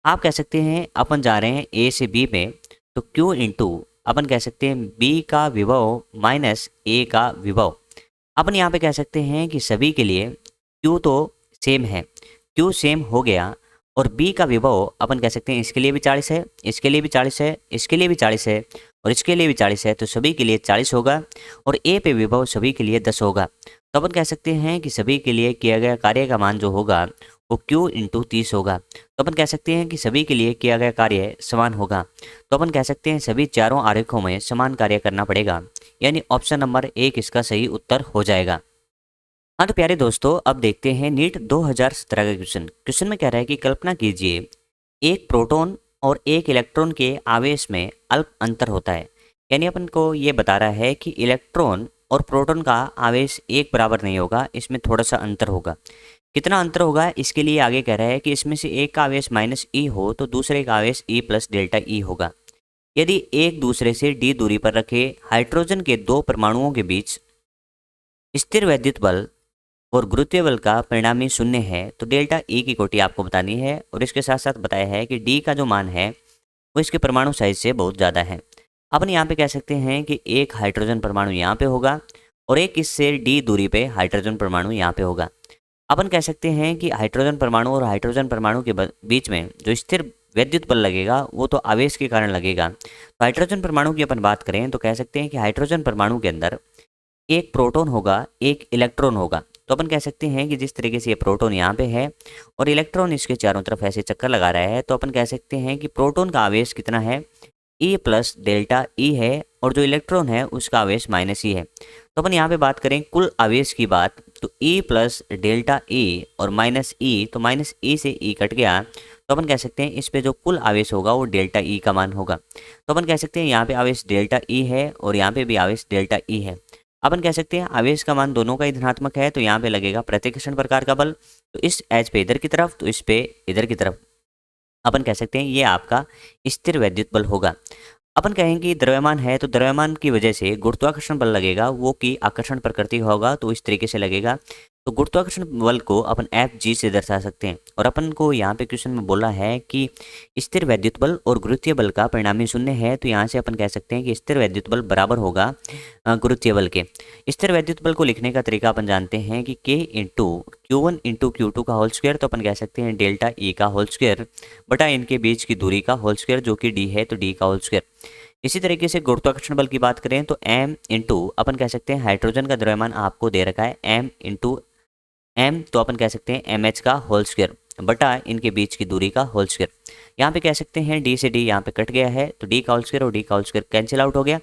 आप कह सकते हैं अपन जा रहे हैं ए से बी में, तो Q इंटू अपन कह सकते हैं बी का विभव माइनस ए का विभव। अपन यहाँ पे कह सकते हैं कि सभी के लिए Q तो सेम है, Q सेम हो गया, और B का विभव अपन कह सकते हैं इसके लिए भी 40 है, इसके लिए भी 40 है, इसके लिए भी 40 है और इसके लिए भी 40 है, तो सभी के लिए 40 होगा। और A पे विभव सभी के लिए 10 होगा। तो अपन कह सकते हैं कि सभी के लिए किया गया कार्य का मान जो होगा वो Q इंटू 30 होगा। तो अपन कह सकते हैं कि सभी के लिए किया गया कार्य समान होगा। तो अपन कह सकते हैं सभी चारों आरेखों में समान कार्य करना पड़ेगा, यानी ऑप्शन नंबर 1 इसका सही उत्तर हो जाएगा। हाँ तो प्यारे दोस्तों अब देखते हैं नीट 2017 का क्वेश्चन। क्वेश्चन में कह रहा है कि कल्पना कीजिए एक प्रोटॉन और एक इलेक्ट्रॉन के आवेश में अल्प अंतर होता है। यानी अपन को ये बता रहा है कि इलेक्ट्रॉन और प्रोटॉन का आवेश एक बराबर नहीं होगा, इसमें थोड़ा सा अंतर होगा। कितना अंतर होगा इसके लिए आगे कह रहा है कि इसमें से एक का आवेश माइनस ई हो तो दूसरे का आवेश ई प्लस डेल्टा ई होगा। यदि एक दूसरे से डी दूरी पर रखे हाइड्रोजन के दो परमाणुओं के बीच स्थिर वैद्युत बल और गुरुत्वीय बल का परिणामी शून्य है तो डेल्टा ई की कोटि आपको बतानी है। और इसके साथ साथ बताया है कि डी का जो मान है वो इसके परमाणु साइज से बहुत ज़्यादा है। अपन यहाँ पे कह सकते हैं कि एक हाइड्रोजन परमाणु यहाँ पे होगा और एक इससे डी दूरी पे हाइड्रोजन परमाणु यहाँ पे होगा। अपन कह सकते हैं कि हाइड्रोजन परमाणु और हाइड्रोजन परमाणु के बीच में जो स्थिर वैद्युत बल लगेगा वो तो आवेश के कारण लगेगा। तो हाइड्रोजन परमाणु की अपन बात करें तो कह सकते हैं कि हाइड्रोजन परमाणु के अंदर एक प्रोटॉन होगा, एक इलेक्ट्रॉन होगा। तो अपन कह सकते हैं कि जिस तरीके से ये प्रोटॉन यहाँ पे है और इलेक्ट्रॉन इसके चारों तरफ ऐसे चक्कर लगा रहा है, तो अपन कह सकते हैं कि प्रोटॉन का आवेश कितना है, E प्लस डेल्टा ई है, और जो इलेक्ट्रॉन है उसका आवेश माइनस ई है। तो अपन यहाँ पे बात करें कुल आवेश की बात, तो E प्लस डेल्टा ई और माइनस ई, तो माइनस ई से ई कट गया, तो अपन कह सकते हैं इस पे जो कुल आवेश होगा वो डेल्टा ई का मान होगा। तो अपन कह सकते हैं यहाँ पे आवेश डेल्टा ई है और यहाँ पे भी आवेश डेल्टा ई है। अपन कह सकते हैं आवेश का मान दोनों का ही धनात्मक है, तो यहाँ पे लगेगा प्रतिकर्षण प्रकार का बल, तो इस एच पे इधर की तरफ, तो इस पे इधर की तरफ। अपन कह सकते हैं ये आपका स्थिर वैद्युत बल होगा। अपन कहेंगे द्रव्यमान है तो द्रव्यमान की वजह से गुरुत्वाकर्षण बल लगेगा, वो कि आकर्षण प्रकृति होगा, तो इस तरीके से लगेगा। तो गुरुत्वाकर्षण बल को अपन एफ जी से दर्शा सकते हैं। और अपन को यहाँ पे क्वेश्चन में बोला है कि स्थिर वैद्युत बल और गुरुत्वीय बल का परिणामी शून्य है, तो यहाँ से अपन कह सकते हैं कि स्थिर वैद्युत बल बराबर होगा गुरुत्वीय बल के। स्थिर वैद्युत बल को लिखने का तरीका अपन जानते हैं कि K into Q1 into Q2 का होल स्क्वायर, तो अपन कह सकते हैं डेल्टा E का होल स्क्वायर बटा इनके बीच की दूरी का होल स्क्वायर, जो कि D है तो D का होल स्क्वायर। इसी तरीके से गुरुत्वाकर्षण बल की बात करें तो m इंटू अपन कह सकते हैं हाइड्रोजन का द्रव्यमान आपको दे रखा है m इंटू m, तो अपन कह सकते हैं mh का होल स्क्वायर बटा इनके बीच की दूरी का होल स्क्वायर। यहाँ पे कह सकते हैं d से d यहाँ पे कट गया है, तो d का होल स्क्वायर और d का होल स्क्वायर कैंसिल आउट हो गया।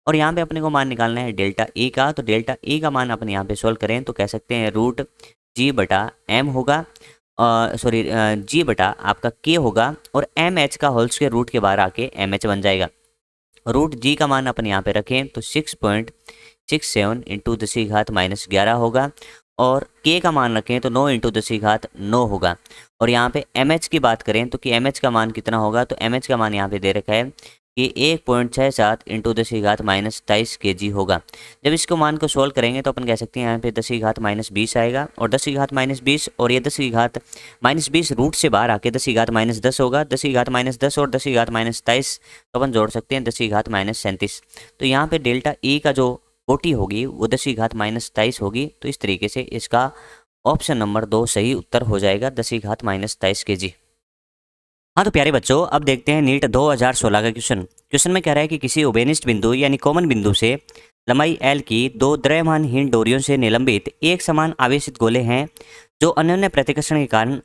और यहाँ पे अपने को मान निकालना है डेल्टा ई का। तो डेल्टा ई का मान अपन यहाँ पे सोल्व करें तो कह सकते हैं रूट जी बटा एम होगा, सॉरी जी बटा आपका के होगा, और एम एच का होल स्क्वायर रूट के बाहर आके एम एच बन जाएगा। रूट जी का मान अपन यहाँ पे रखें तो 6.67 इंटू 10⁻11 होगा, और के का मान रखें तो 9 इंटू 10⁻9 होगा। और यहाँ पे एम एच की बात करें तो कि एम एच का मान कितना होगा, तो एम एच का मान यहाँ पे दे रखा है कि 1.67 इंटू 10⁻23 kg होगा। जब इसको मान को सोल्व करेंगे तो अपन कह सकते हैं यहाँ पे 10⁻20 आएगा, और 10⁻20 और ये 10⁻20 रूट से बाहर आके 10⁻10 होगा। 10⁻10 और 10⁻23 तो अपन जोड़ सकते हैं 10⁻37। तो यहाँ पे डेल्टा ई का जो कोटी होगी वो 10⁻23 होगी। तो इस तरीके से इसका ऑप्शन नंबर 2 सही उत्तर हो जाएगा, 10⁻23 kg। हाँ तो प्यारे बच्चों, अब देखते हैं नीट 2016 का क्वेश्चन में कह रहा है कि किसी उभयनिष्ठ बिंदु यानी कॉमन बिंदु से लंबाई L की दो द्रव्यमानहीन डोरियों से निलंबित एक समान आवेशित गोले हैं जो अनन्य प्रतिकर्षण के कारण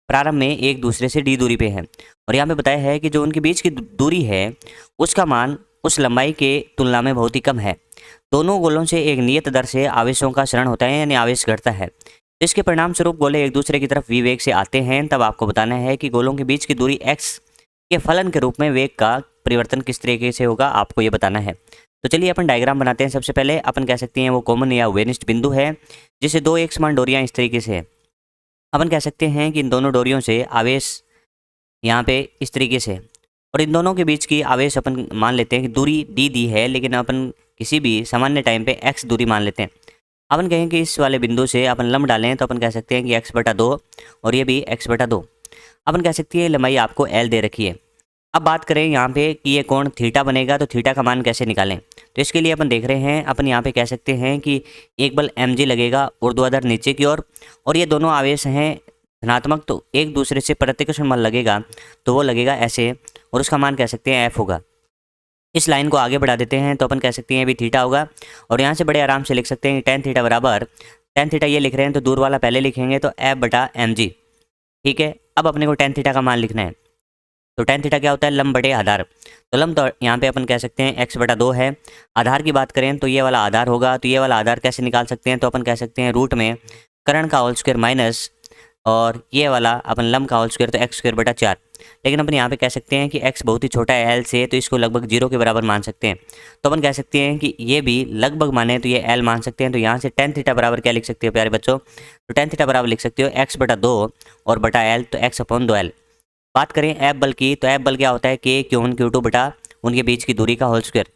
प्रारंभ में एक दूसरे से d दूरी पे हैं। और यहाँ पे बताया है कि जो उनके बीच की दूरी है उसका मान उस लंबाई के तुलना में बहुत ही कम है। दोनों गोलों से एक नियत दर से आवेशों का क्षरण होता है यानी आवेश घटता है। इसके परिणाम स्वरूप गोले एक दूसरे की तरफ विवेग से आते हैं। तब आपको बताना है कि गोलों के बीच की दूरी x के फलन के रूप में वेग का परिवर्तन किस तरीके से होगा, आपको ये बताना है। तो चलिए अपन डायग्राम बनाते हैं। सबसे पहले अपन कह सकते हैं वो कॉमन या उभयनिष्ठ बिंदु है जिसे दो एक समान डोरियां इस तरीके से है। अपन कह सकते हैं कि इन दोनों डोरियों से आवेश यहाँ पे इस तरीके से, और इन दोनों के बीच की आवेश अपन मान लेते हैं कि दूरी d दी है, लेकिन अपन किसी भी सामान्य टाइम पे x दूरी मान लेते हैं। अपन कहें कि इस वाले बिंदु से अपन लंब डालें तो अपन कह सकते हैं कि x/2 और ये भी x/2। अपन कह सकते हैं लंबाई आपको L दे रखी है। अब बात करें यहाँ पे कि ये कोण थीटा बनेगा, तो थीटा का मान कैसे निकालें। तो इसके लिए अपन देख रहे हैं, अपन यहाँ पे कह सकते हैं कि एक बल mg लगेगा ऊर्ध्वाधर नीचे की ओर, और ये दोनों आवेश हैं धनात्मक, तो एक दूसरे से प्रतिकर्षण बल लगेगा तो वो लगेगा ऐसे, और उसका मान कह सकते हैं F होगा। इस लाइन को आगे बढ़ा देते हैं तो अपन कह सकते हैं भी थीटा होगा, और यहाँ से बड़े आराम से लिख सकते हैं tan थीटा बराबर, tan थीटा ये लिख रहे हैं तो दूर वाला पहले लिखेंगे तो F/mg। ठीक है, अब अपने को tan थीटा का मान लिखना है। तो tan थीटा क्या होता है, लंब बटे आधार। तो लंब तो यहाँ पे अपन कह सकते हैं x/2 है। आधार की बात करें तो ये वाला आधार होगा, तो ये वाला आधार कैसे निकाल सकते हैं, तो अपन कह सकते हैं रूट में कर्ण का होल स्क्वायर माइनस, और ये वाला अपन लंब का होल स्क्वायर तो x²/4। लेकिन अपन यहाँ पे कह सकते हैं कि x बहुत ही छोटा है L से, तो इसको लगभग 0 के बराबर मान सकते हैं। तो अपन कह सकते हैं कि ये भी लगभग माने तो ये L मान सकते हैं। तो यहाँ से tan थीटा बराबर क्या लिख सकते हो प्यारे बच्चों, तो tan थीटा बराबर लिख सकते हो x/2 और बटा L, तो x/2L। बात करें F बल की, तो F बल क्या होता है K Q1 Q2 बटा उनके बीच की दूरी का होल स्क्वायर।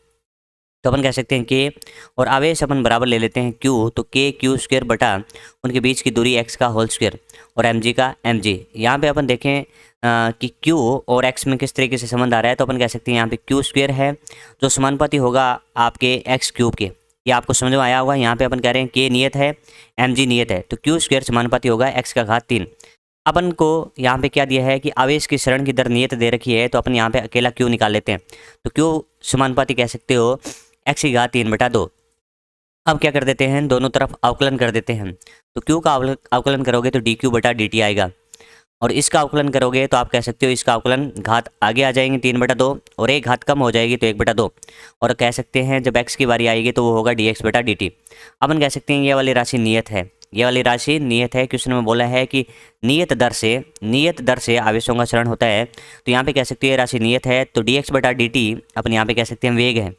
तो अपन कह सकते हैं के, और आवेश अपन बराबर ले लेते हैं Q, तो K Q² बटा उनके बीच की दूरी x का होल स्क्वायर, और mg का mg। यहाँ पे अपन देखें कि Q और x में किस तरीके से संबंध आ रहा है, तो अपन कह सकते हैं यहाँ पे Q² है जो समानुपाती होगा आपके x³ के। ये आपको समझ में आया होगा। यहाँ पे अपन कह रहे हैं K नियत है, mg नियत है, तो Q² समानुपाती होगा x⁻3। अपन को यहाँ पे क्या दिया है कि आवेश की क्षरण की दर नियत दे रखी है, तो अपन यहाँ पे अकेला Q निकाल लेते हैं। तो Q समानुपाती कह सकते हो x⁻3/2। अब क्या कर देते हैं, दोनों तरफ अवकलन कर देते हैं। तो Q का अवकलन करोगे तो dq/dt आएगा, और इसका अवकलन करोगे तो आप कह सकते हो इसका अवकलन घात आगे आ जाएंगे 3/2, और एक घात कम हो जाएगी तो 1/2, और कह सकते हैं जब x की बारी आएगी तो वो होगा dx/dt। अपन कह सकते हैं ये वाली राशि नियत है, ये वाली राशि नियत है। क्वेश्चन में बोला है कि नियत दर से आवेशों का क्षरण होता है, तो यहाँ पे कह सकते हो ये राशि नियत है, तो dx/dt अपन यहाँ पे कह सकते हैं वेग है।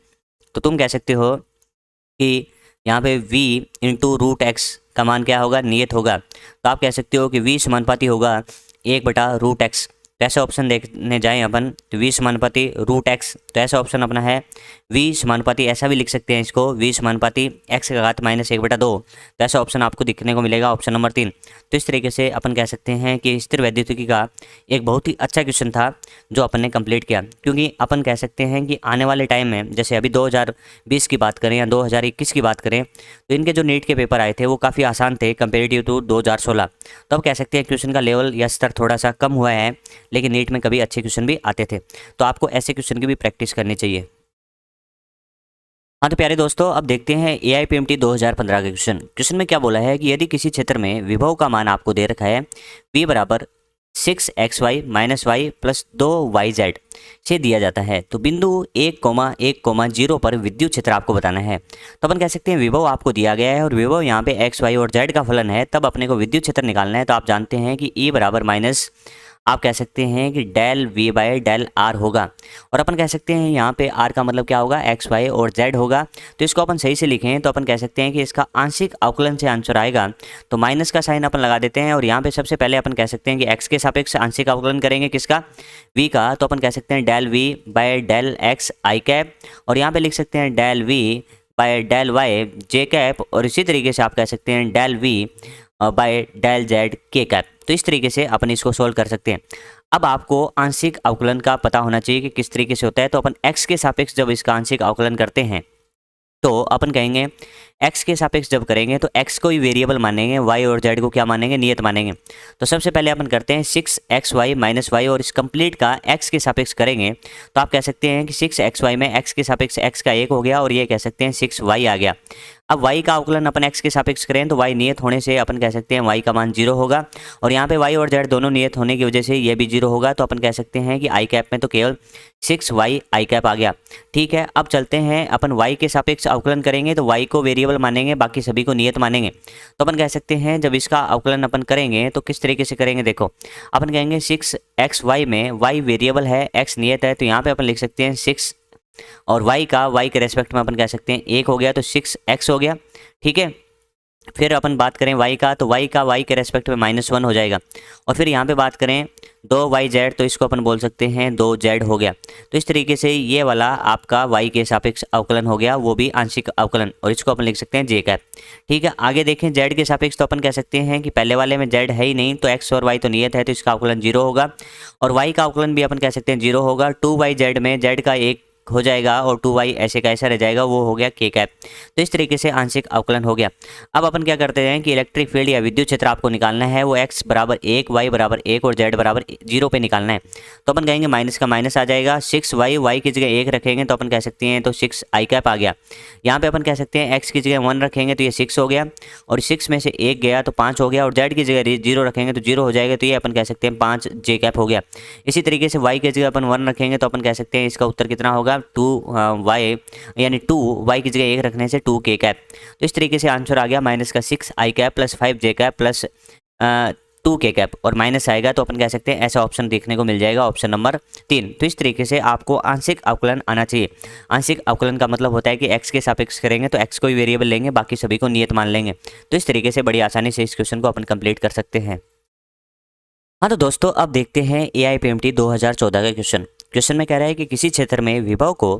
तो तुम कह सकते हो कि यहाँ पे v इंटू रूट एक्स का मान क्या होगा, नियत होगा। तो आप कह सकते हो कि v समानुपाती होगा 1/√x। तो ऐसा ऑप्शन देखने जाएं अपन तो v समानुपाती √x, तो ऐसा ऑप्शन अपना है v समानुपाती, ऐसा भी लिख सकते हैं इसको v समानुपाती x⁻−1/2। तो ऐसा ऑप्शन आपको दिखने को मिलेगा ऑप्शन नंबर 3। तो इस तरीके से अपन कह सकते हैं कि स्थिर वैद्युतिकी का एक बहुत ही अच्छा क्वेश्चन था जो अपन ने कंप्लीट किया, क्योंकि अपन कह सकते हैं कि आने वाले टाइम में जैसे अभी 2020 की बात करें या 2021 की बात करें, तो इनके जो नीट के पेपर आए थे वो काफ़ी आसान थे कंपेरेटिव टू 2016। तो अब कह सकते हैं क्वेश्चन का लेवल या स्तर थोड़ा सा कम हुआ है, लेकिन नीट में कभी अच्छे क्वेश्चन भी आते थे। तो आपको ऐसे क्वेश्चन की भी प्रैक्टिस करनी चाहिए। हाँ तो प्यारे दोस्तों, अब देखते हैं AIPMT 2015 का क्वेश्चन में क्या बोला है कि यदि किसी क्षेत्र में विभव का मान आपको दे रखा है V बराबर 6xy minus Y plus 2yz से दिया जाता है। तो बिंदु 1,1,0 पर विद्युत क्षेत्र आपको बताना है। तो अपन कह सकते हैं विभव आपको दिया गया है और विभव यहाँ पे x, y और z का फलन है, तब अपने को विद्युत क्षेत्र निकालना है। तो आप जानते हैं कि E बराबर माइनस आप कह सकते हैं कि del V by del R होगा, और अपन कह सकते हैं यहाँ पे R का मतलब क्या होगा, x, y और z होगा। तो इसको अपन सही से लिखें तो अपन कह सकते हैं कि इसका आंशिक अवकलन से आंसर आएगा। तो माइनस का साइन अपन लगा देते हैं और यहाँ पे सबसे पहले अपन कह सकते हैं कि x के सापेक्ष आंशिक अवकलन करेंगे किसका, v का। तो अपन कह सकते हैं del v by del x I cap, और यहाँ पे लिख सकते हैं del v by del y J cap, और इसी तरीके से आप कह सकते हैं del v by del Z के कैप। तो इस तरीके से अपन इसको सोल्व कर सकते हैं। अब आपको आंशिक अवकलन का पता होना चाहिए कि किस तरीके से होता है। तो अपन x के सापेक्ष जब इसका आंशिक अवकलन करते हैं तो अपन कहेंगे x के सापेक्ष जब करेंगे तो x को ही वेरिएबल मानेंगे, y और z को क्या मानेंगे, नियत मानेंगे। तो सबसे पहले अपन करते हैं 6xy माइनस वाई, और इस कंप्लीट का x के सापेक्ष करेंगे तो आप कह सकते हैं कि 6xy में x के सापेक्ष x का 1 हो गया, और ये कह सकते हैं 6y आ गया। अब y का अवकलन अपन x के सापेक्ष करें तो y नियत होने से अपन कह सकते हैं y का मान 0 होगा, और यहाँ पे y और z दोनों नियत होने की वजह से ये भी 0 होगा। तो अपन कह सकते हैं कि i कैप में तो केवल 6y आई कैप आ गया। ठीक है, अब चलते हैं अपन y के सापेक्ष अवकलन करेंगे तो y को वेरिएबल मानेंगे, बाकी सभी को नियत मानेंगे। तो अपन कह सकते हैं जब इसका अवकलन अपन करेंगे तो किस तरीके से करेंगे, देखो अपन कहेंगे 6xy में y वेरिएबल है, x नियत है, तो यहाँ पे अपन लिख सकते हैं 6 और y का y के रेस्पेक्ट में अपन कह सकते हैं 1 हो गया, तो 6x हो गया। ठीक है, फिर अपन बात करें y का, तो y का y के रेस्पेक्ट में -1 हो जाएगा, और फिर यहाँ पे बात करें 2yz, तो इसको अपन बोल सकते हैं 2z हो गया। तो इस तरीके से ये वाला आपका y के सापेक्ष अवकलन हो गया, वो भी आंशिक अवकलन, और इसको अपन लिख सकते हैं j कैप। ठीक है, आगे देखें z के सापेक्ष, तो अपन कह सकते हैं कि पहले वाले में z है ही नहीं, तो x और y तो नियत है, तो इसका अवकलन 0 होगा, और y का अवकलन भी अपन कह सकते हैं 0 होगा। 2yz में z का 1 हो जाएगा और 2y ऐसे का ऐसा रह जाएगा, वो हो गया k कैप। तो इस तरीके से आंशिक अवकलन हो गया। अब अपन क्या करते हैं कि इलेक्ट्रिक फील्ड या विद्युत क्षेत्र आपको निकालना है, वो x बराबर 1, y बराबर 1 और z बराबर 0 पे निकालना है। तो अपन कहेंगे माइनस का माइनस आ जाएगा, 6y y की जगह 1 रखेंगे तो अपन कह सकते हैं तो 6 आई कैप आ गया। यहाँ पे अपन कह सकते हैं x की जगह 1 रखेंगे तो ये 6 हो गया, और 6 में से 1 गया तो 5 हो गया, और z की जगह 0 रखेंगे तो 0 हो जाएगा, तो ये अपन कह सकते हैं 5 जे कैप हो गया। इसी तरीके से y की जगह अपन 1 रखेंगे तो अपन कह सकते हैं इसका उत्तर कितना होगा, 2y, यानी 2y की जगह 1 रखने से 2k कैप। तो इस तरीके से आंसर आ गया माइनस का 6 आई कैप प्लस 5 जे कैप प्लस 2k कैप, और माइनस आएगा तो अपन कह सकते हैं ऐसा ऑप्शन देखने को मिल जाएगा, ऑप्शन नंबर 3। तो इस तरीके से आपको आंशिक अवकलन आना चाहिए। आंशिक अवकलन का मतलब होता है कि x के सापेक्ष करेंगे तो x को ही वेरिएबल लेंगे, बाकी सभी को नियत मान लेंगे। तो इस तरीके से बड़ी आसानी से इस क्वेश्चन को अपन कंप्लीट कर सकते हैं। हाँ तो दोस्तों, अब देखते हैं AIPMT 2014 का क्वेश्चन में कह रहा है कि किसी क्षेत्र में विभव को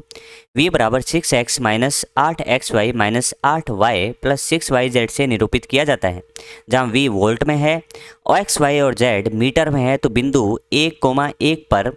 v बराबर 6x minus 8xy minus 8y plus 6yz से निरूपित किया जाता है, जहाँ v वोल्ट में है और x, y और z मीटर में है। तो बिंदु 1,1 पर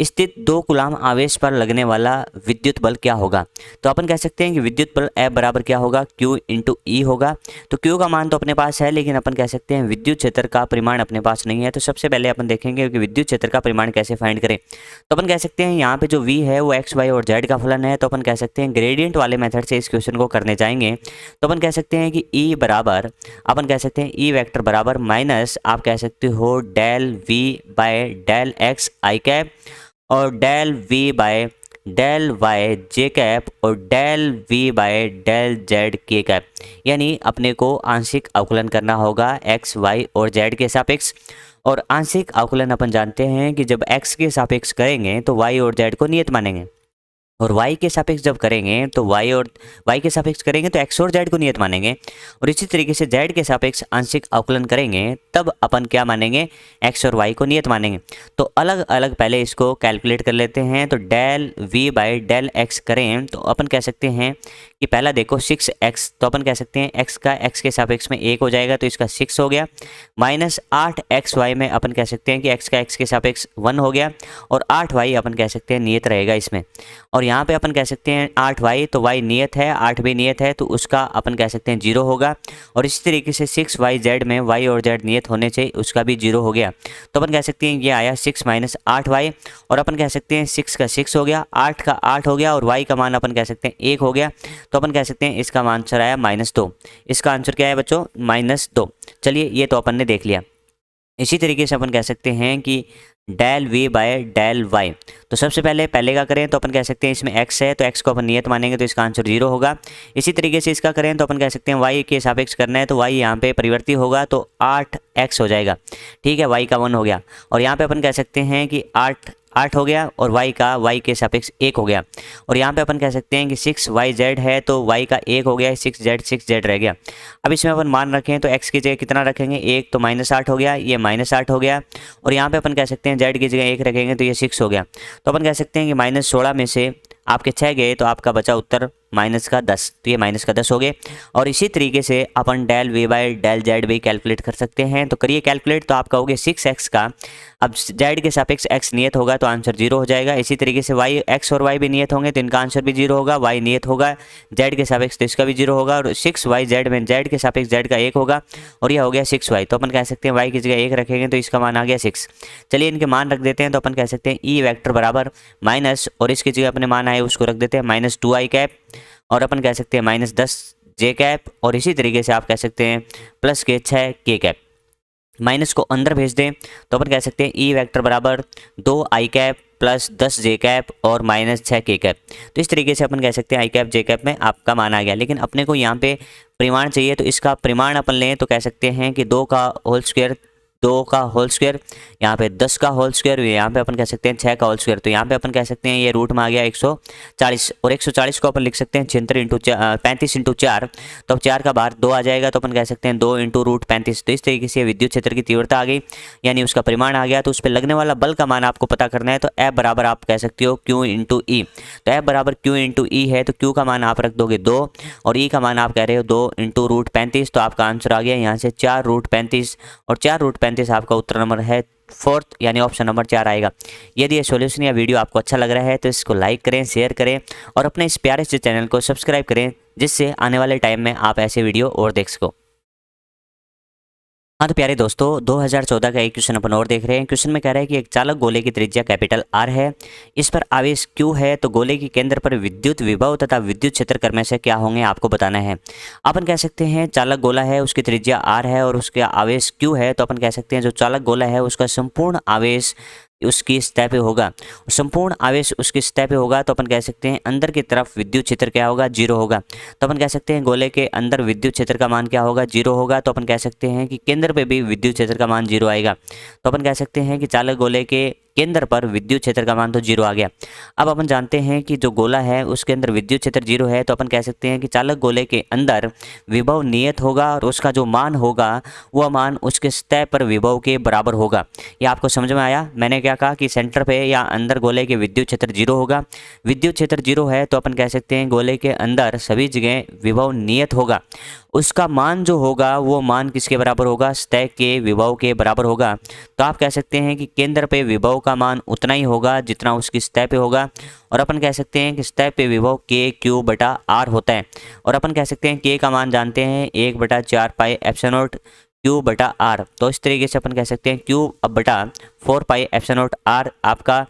स्थित 2 कूलाम आवेश पर लगने वाला विद्युत बल क्या होगा। तो अपन कह सकते हैं कि विद्युत बल F बराबर क्या होगा, Q इंटू E होगा। तो Q का मान तो अपने पास है, लेकिन अपन कह सकते हैं विद्युत क्षेत्र का परिमाण अपने पास नहीं है। तो सबसे पहले अपन देखेंगे कि विद्युत क्षेत्र का परिमाण कैसे फाइंड करें। तो अपन कह सकते हैं यहाँ पे जो V है वो x, y और z का फलन है। तो अपन कह सकते हैं ग्रेडियंट वाले मेथड से इस क्वेश्चन को करने जाएंगे। तो अपन कह सकते हैं कि E बराबर, अपन कह सकते हैं E वेक्टर बराबर माइनस आप कह सकते हो del V by del x I cap और del V by del y J cap और del V by del z k cap. यानी अपने को आंशिक अवकलन करना होगा x, y और z के सापेक्ष। और आंशिक अवकलन अपन जानते हैं कि जब x के सापेक्ष करेंगे तो y और z को नियत मानेंगे, और y के सापेक्ष जब करेंगे तो y के सापेक्ष करेंगे तो x और z को नियत मानेंगे। और इसी तरीके से z के सापेक्ष आंशिक अवकलन करेंगे तब अपन क्या मानेंगे, x और y को नियत मानेंगे। तो अलग अलग पहले इसको कैलकुलेट कर लेते हैं। तो del v by del x करें तो अपन कह सकते हैं कि पहला देखो 6x, तो अपन कह सकते हैं x का x के सापेक्ष में 1 हो जाएगा, तो इसका 6 हो गया। माइनस 8xy में अपन कह सकते हैं कि x का x के सापेक्ष 1 हो गया, और 8y अपन कह सकते हैं नियत रहेगा इसमें। और यहाँ पे अपन कह सकते हैं 8y, तो y नियत है, 8 भी नियत है, तो उसका अपन कह सकते हैं 0 होगा। और इसी तरीके से 6yz में y और z नियत होने से उसका भी 0 हो गया। तो अपन कह सकते हैं ये आया 6 माइनस 8y, और अपन कह सकते हैं 6 का 6 हो गया, 8 का 8 हो गया, और y का मान अपन कह सकते हैं 1 हो गया। तो अपन कह सकते हैं इसका आंसर आया -2। इसका आंसर क्या है बच्चों, -2। चलिए ये तो अपन ने देख लिया। इसी तरीके से अपन कह सकते हैं कि del V by del Y. तो सबसे पहले का करें तो अपन कह सकते हैं इसमें x है तो x को अपन नियत मानेंगे तो इसका आंसर 0 होगा। इसी तरीके से इसका करें तो अपन कह सकते हैं y के सापेक्ष करना है तो y यहाँ पे परिवर्ती होगा तो 8x हो जाएगा। ठीक है, y का 1 हो गया। और यहाँ पे अपन कह सकते हैं कि 8 हो गया और y के सापेक्ष 1 हो गया। और यहाँ पे अपन कह सकते हैं कि 6yz है तो y का 1 हो गया, 6z रह गया। अब इसमें अपन मान रखें तो x की जगह कितना रखेंगे 1 तो -8 हो गया, ये -8 हो गया। और यहाँ पे अपन कह सकते हैं z की जगह 1 रखेंगे तो ये 6 हो गया। तो अपन कह सकते हैं कि -16 में से आपके 6 गए तो आपका बचा उत्तर -10, तो ये -10 हो गए। और इसी तरीके से अपन del V by del Z भी कैलकुलेट कर सकते हैं। तो करिए कैलकुलेट, तो आपका हो गया 6x का, अब जेड के सापेक्ष x नियत होगा तो आंसर 0 हो जाएगा। इसी तरीके से y x और y भी नियत होंगे तो इनका आंसर भी 0 होगा, y नियत होगा z के सापेक्ष तो इसका भी 0 होगा। और 6yz में z के सापेक्ष z का 1 होगा और यह हो गया 6y। तो अपन कह सकते हैं y की जगह 1 रखेंगे तो इसका मान आ गया 6। चलिए इनके मान रख देते हैं तो अपन कह सकते हैं ई वेक्टर बराबर माइनस, और इसकी जगह अपने मान आए उसको रख देते हैं -2i कैप, और अपन कह सकते हैं -10j कैप, और इसी तरीके से आप कह सकते हैं प्लस के 6k कैप। माइनस को अंदर भेज दें तो अपन कह सकते हैं ई वेक्टर बराबर 2i cap plus 10j cap और -6k कैप। तो इस तरीके से अपन कह सकते हैं i कैप j कैप में आपका मान आ गया। लेकिन अपने को यहाँ पे परिमाण चाहिए तो इसका परिमाण अपन लें तो कह सकते हैं कि 2 का होल स्क्वायर, 2 का होल स्क्वायर, यहाँ पे 10 का होल स्क्वायर, यहाँ पे अपन कह सकते हैं 6 का होल स्क्वायर। तो यहाँ पे अपन कह सकते हैं ये रूट में आ गया 140, और 140 को अपन लिख सकते हैं 35 इंटू 4। तो अब 4 का बाहर 2 आ जाएगा तो अपन कह सकते हैं 2 इंटू रूट 35। तो इस तरीके से विद्युत क्षेत्र की तीव्रता आ गई, यानी उसका परिमाण आ गया। तो उस पर लगने वाला बल का मान आपको पता करना है तो F बराबर आप कह सकते हो Q इंटू ई। तो F बराबर Q इंटू ई है तो Q का मान आप रख दोगे 2 और E का मान आप कह रहे हो 2 इंटू रूट 35। तो आपका आंसर आ गया यहाँ से 4 रूट 35, और 4 रूट 35 आपका उत्तर नंबर है 4th, यानी ऑप्शन नंबर 4 आएगा। यदि ये सॉल्यूशन या वीडियो आपको अच्छा लग रहा है तो इसको लाइक करें, शेयर करें और अपने इस प्यारे से चैनल को सब्सक्राइब करें, जिससे आने वाले टाइम में आप ऐसे वीडियो और देख सको। हाँ तो प्यारे दोस्तों, 2014 का एक क्वेश्चन अपन और देख रहे हैं। क्वेश्चन में कह रहा है कि एक चालक गोले की त्रिज्या कैपिटल R है, इस पर आवेश Q है, तो गोले के केंद्र पर विद्युत विभव तथा विद्युत क्षेत्र क्रमशः से क्या होंगे आपको बताना है। अपन कह सकते हैं चालक गोला है, उसकी त्रिज्या R है और उसका आवेश Q है, तो अपन कह सकते हैं जो चालक गोला है उसका संपूर्ण आवेश उसकी सतह पे होगा, संपूर्ण आवेश उसकी सतह पे होगा। तो अपन कह सकते हैं अंदर की तरफ विद्युत क्षेत्र क्या होगा 0 होगा। तो अपन कह सकते हैं गोले के अंदर विद्युत क्षेत्र का मान क्या होगा 0 होगा। तो अपन कह सकते हैं कि केंद्र पे भी विद्युत क्षेत्र का मान 0 आएगा। तो अपन कह सकते हैं कि चालक गोले के केंद्र पर विद्युत क्षेत्र का मान तो 0 आ गया। अब अपन जानते हैं कि जो गोला है उसके अंदर विद्युत क्षेत्र 0 है, तो अपन कह सकते हैं कि चालक गोले के अंदर विभव नियत होगा और उसका जो मान होगा वह मान उसके सतह पर विभव के बराबर होगा। ये आपको समझ में आया? मैंने क्या कहा कि सेंटर पे या अंदर गोले के विद्युत क्षेत्र 0 होगा। विद्युत क्षेत्र 0 है तो अपन कह सकते हैं गोले के अंदर सभी जगह विभव नियत होगा, उसका मान जो होगा वो मान किसके बराबर होगा, सतह के विभव के बराबर होगा। तो आप कह सकते हैं कि केंद्र पे विभव का मान उतना ही होगा जितना उसकी सतह पे होगा, और अपन कह सकते हैं कि सतह पे विभव K/Q/R होता है। और अपन कह सकते हैं K का मान जानते हैं 1/4 पाई एप्सिलॉन नॉट Q/R। तो इस तरीके से अपन कह सकते हैं Q/4 pi epsilon not R आपका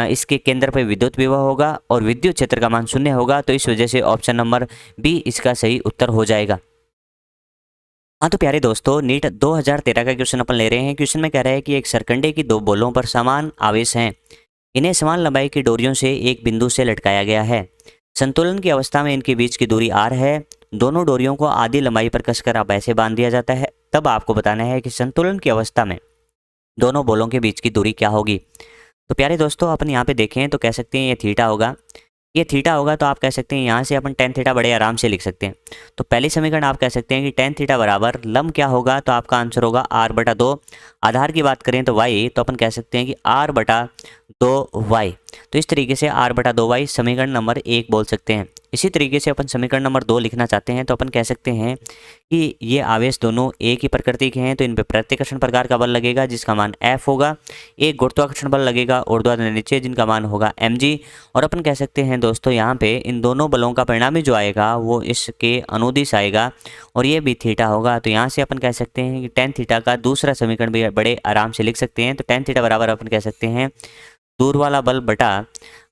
इसके केंद्र पे विद्युत विभव होगा और विद्युत क्षेत्र का मान 0 होगा। तो इस वजह से ऑप्शन नंबर बी इसका सही उत्तर हो जाएगा। हाँ तो प्यारे दोस्तों, नीट 2013 का क्वेश्चन अपन ले रहे हैं। क्वेश्चन में कह रहा है कि एक सरकंडे की 2 बोलों पर समान आवेश हैं, इन्हें समान लंबाई की डोरियों से एक बिंदु से लटकाया गया है। संतुलन की अवस्था में इनके बीच की दूरी r है। दोनों डोरियों को आधी लंबाई पर कसकर अब ऐसे बांध दिया जाता है। तब आपको बताना है कि संतुलन की अवस्था में दोनों बोलों के बीच की दूरी क्या होगी। तो प्यारे दोस्तों, अपन यहाँ पे देखें तो कह सकते हैं ये थीटा होगा, ये थीटा होगा। तो आप कह सकते हैं यहाँ से अपन tan थीटा बड़े आराम से लिख सकते हैं। तो पहली समीकरण आप कह सकते हैं कि tan थीटा बराबर लंब क्या होगा, तो आपका आंसर होगा r/2। आधार की बात करें तो y, तो अपन कह सकते हैं कि r/2y। तो इस तरीके से r/2y समीकरण नंबर 1 बोल सकते हैं। इसी तरीके से अपन समीकरण नंबर 2 लिखना चाहते हैं तो अपन कह सकते हैं कि ये आवेश दोनों एक ही प्रकृति के हैं, तो इन पर प्रतिकर्षण प्रकार का बल लगेगा जिसका मान F होगा। एक गुरुत्वाकर्षण बल लगेगा ऊर्ध्वाधर नीचे जिनका मान होगा mg। और अपन कह सकते हैं दोस्तों यहाँ पे इन दोनों बलों का परिणामी जो आएगा वो इसके अनुदिश आएगा और ये भी थीटा होगा। तो यहाँ से अपन कह सकते हैं कि tan थीटा का दूसरा समीकरण भी बड़े आराम से लिख सकते हैं। तो tan थीटा बराबर अपन कह सकते हैं दूर वाला बल बटा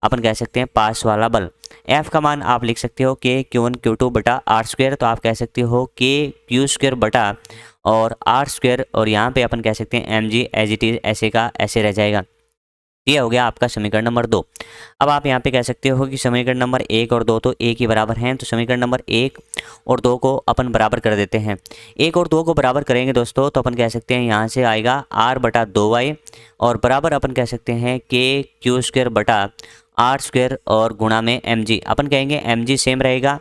अपन कह सकते हैं पास वाला बल। F का मान आप लिख सकते हो K Q1 Q2 बटा R स्क्वायर। तो आप कह सकते हो K Q स्क्वायर बटा और आर स्क्वायर और यहाँ पे अपन कह सकते हैं M G as it is ऐसे का ऐसे रह जाएगा। ये हो गया आपका समीकरण नंबर 2। अब आप यहाँ पे कह सकते हो कि समीकरण नंबर 1 और 2 तो एक ही बराबर हैं, तो समीकरण नंबर 1 और 2 को अपन बराबर कर देते हैं। 1 और 2 को बराबर करेंगे दोस्तों तो अपन कह सकते हैं यहाँ से आएगा r बटा 2y और बराबर अपन कह सकते हैं k क्यू स्क्वायर बटा आर स्क्वायर और गुणा में एम जी। अपन कहेंगे एम जी सेम रहेगा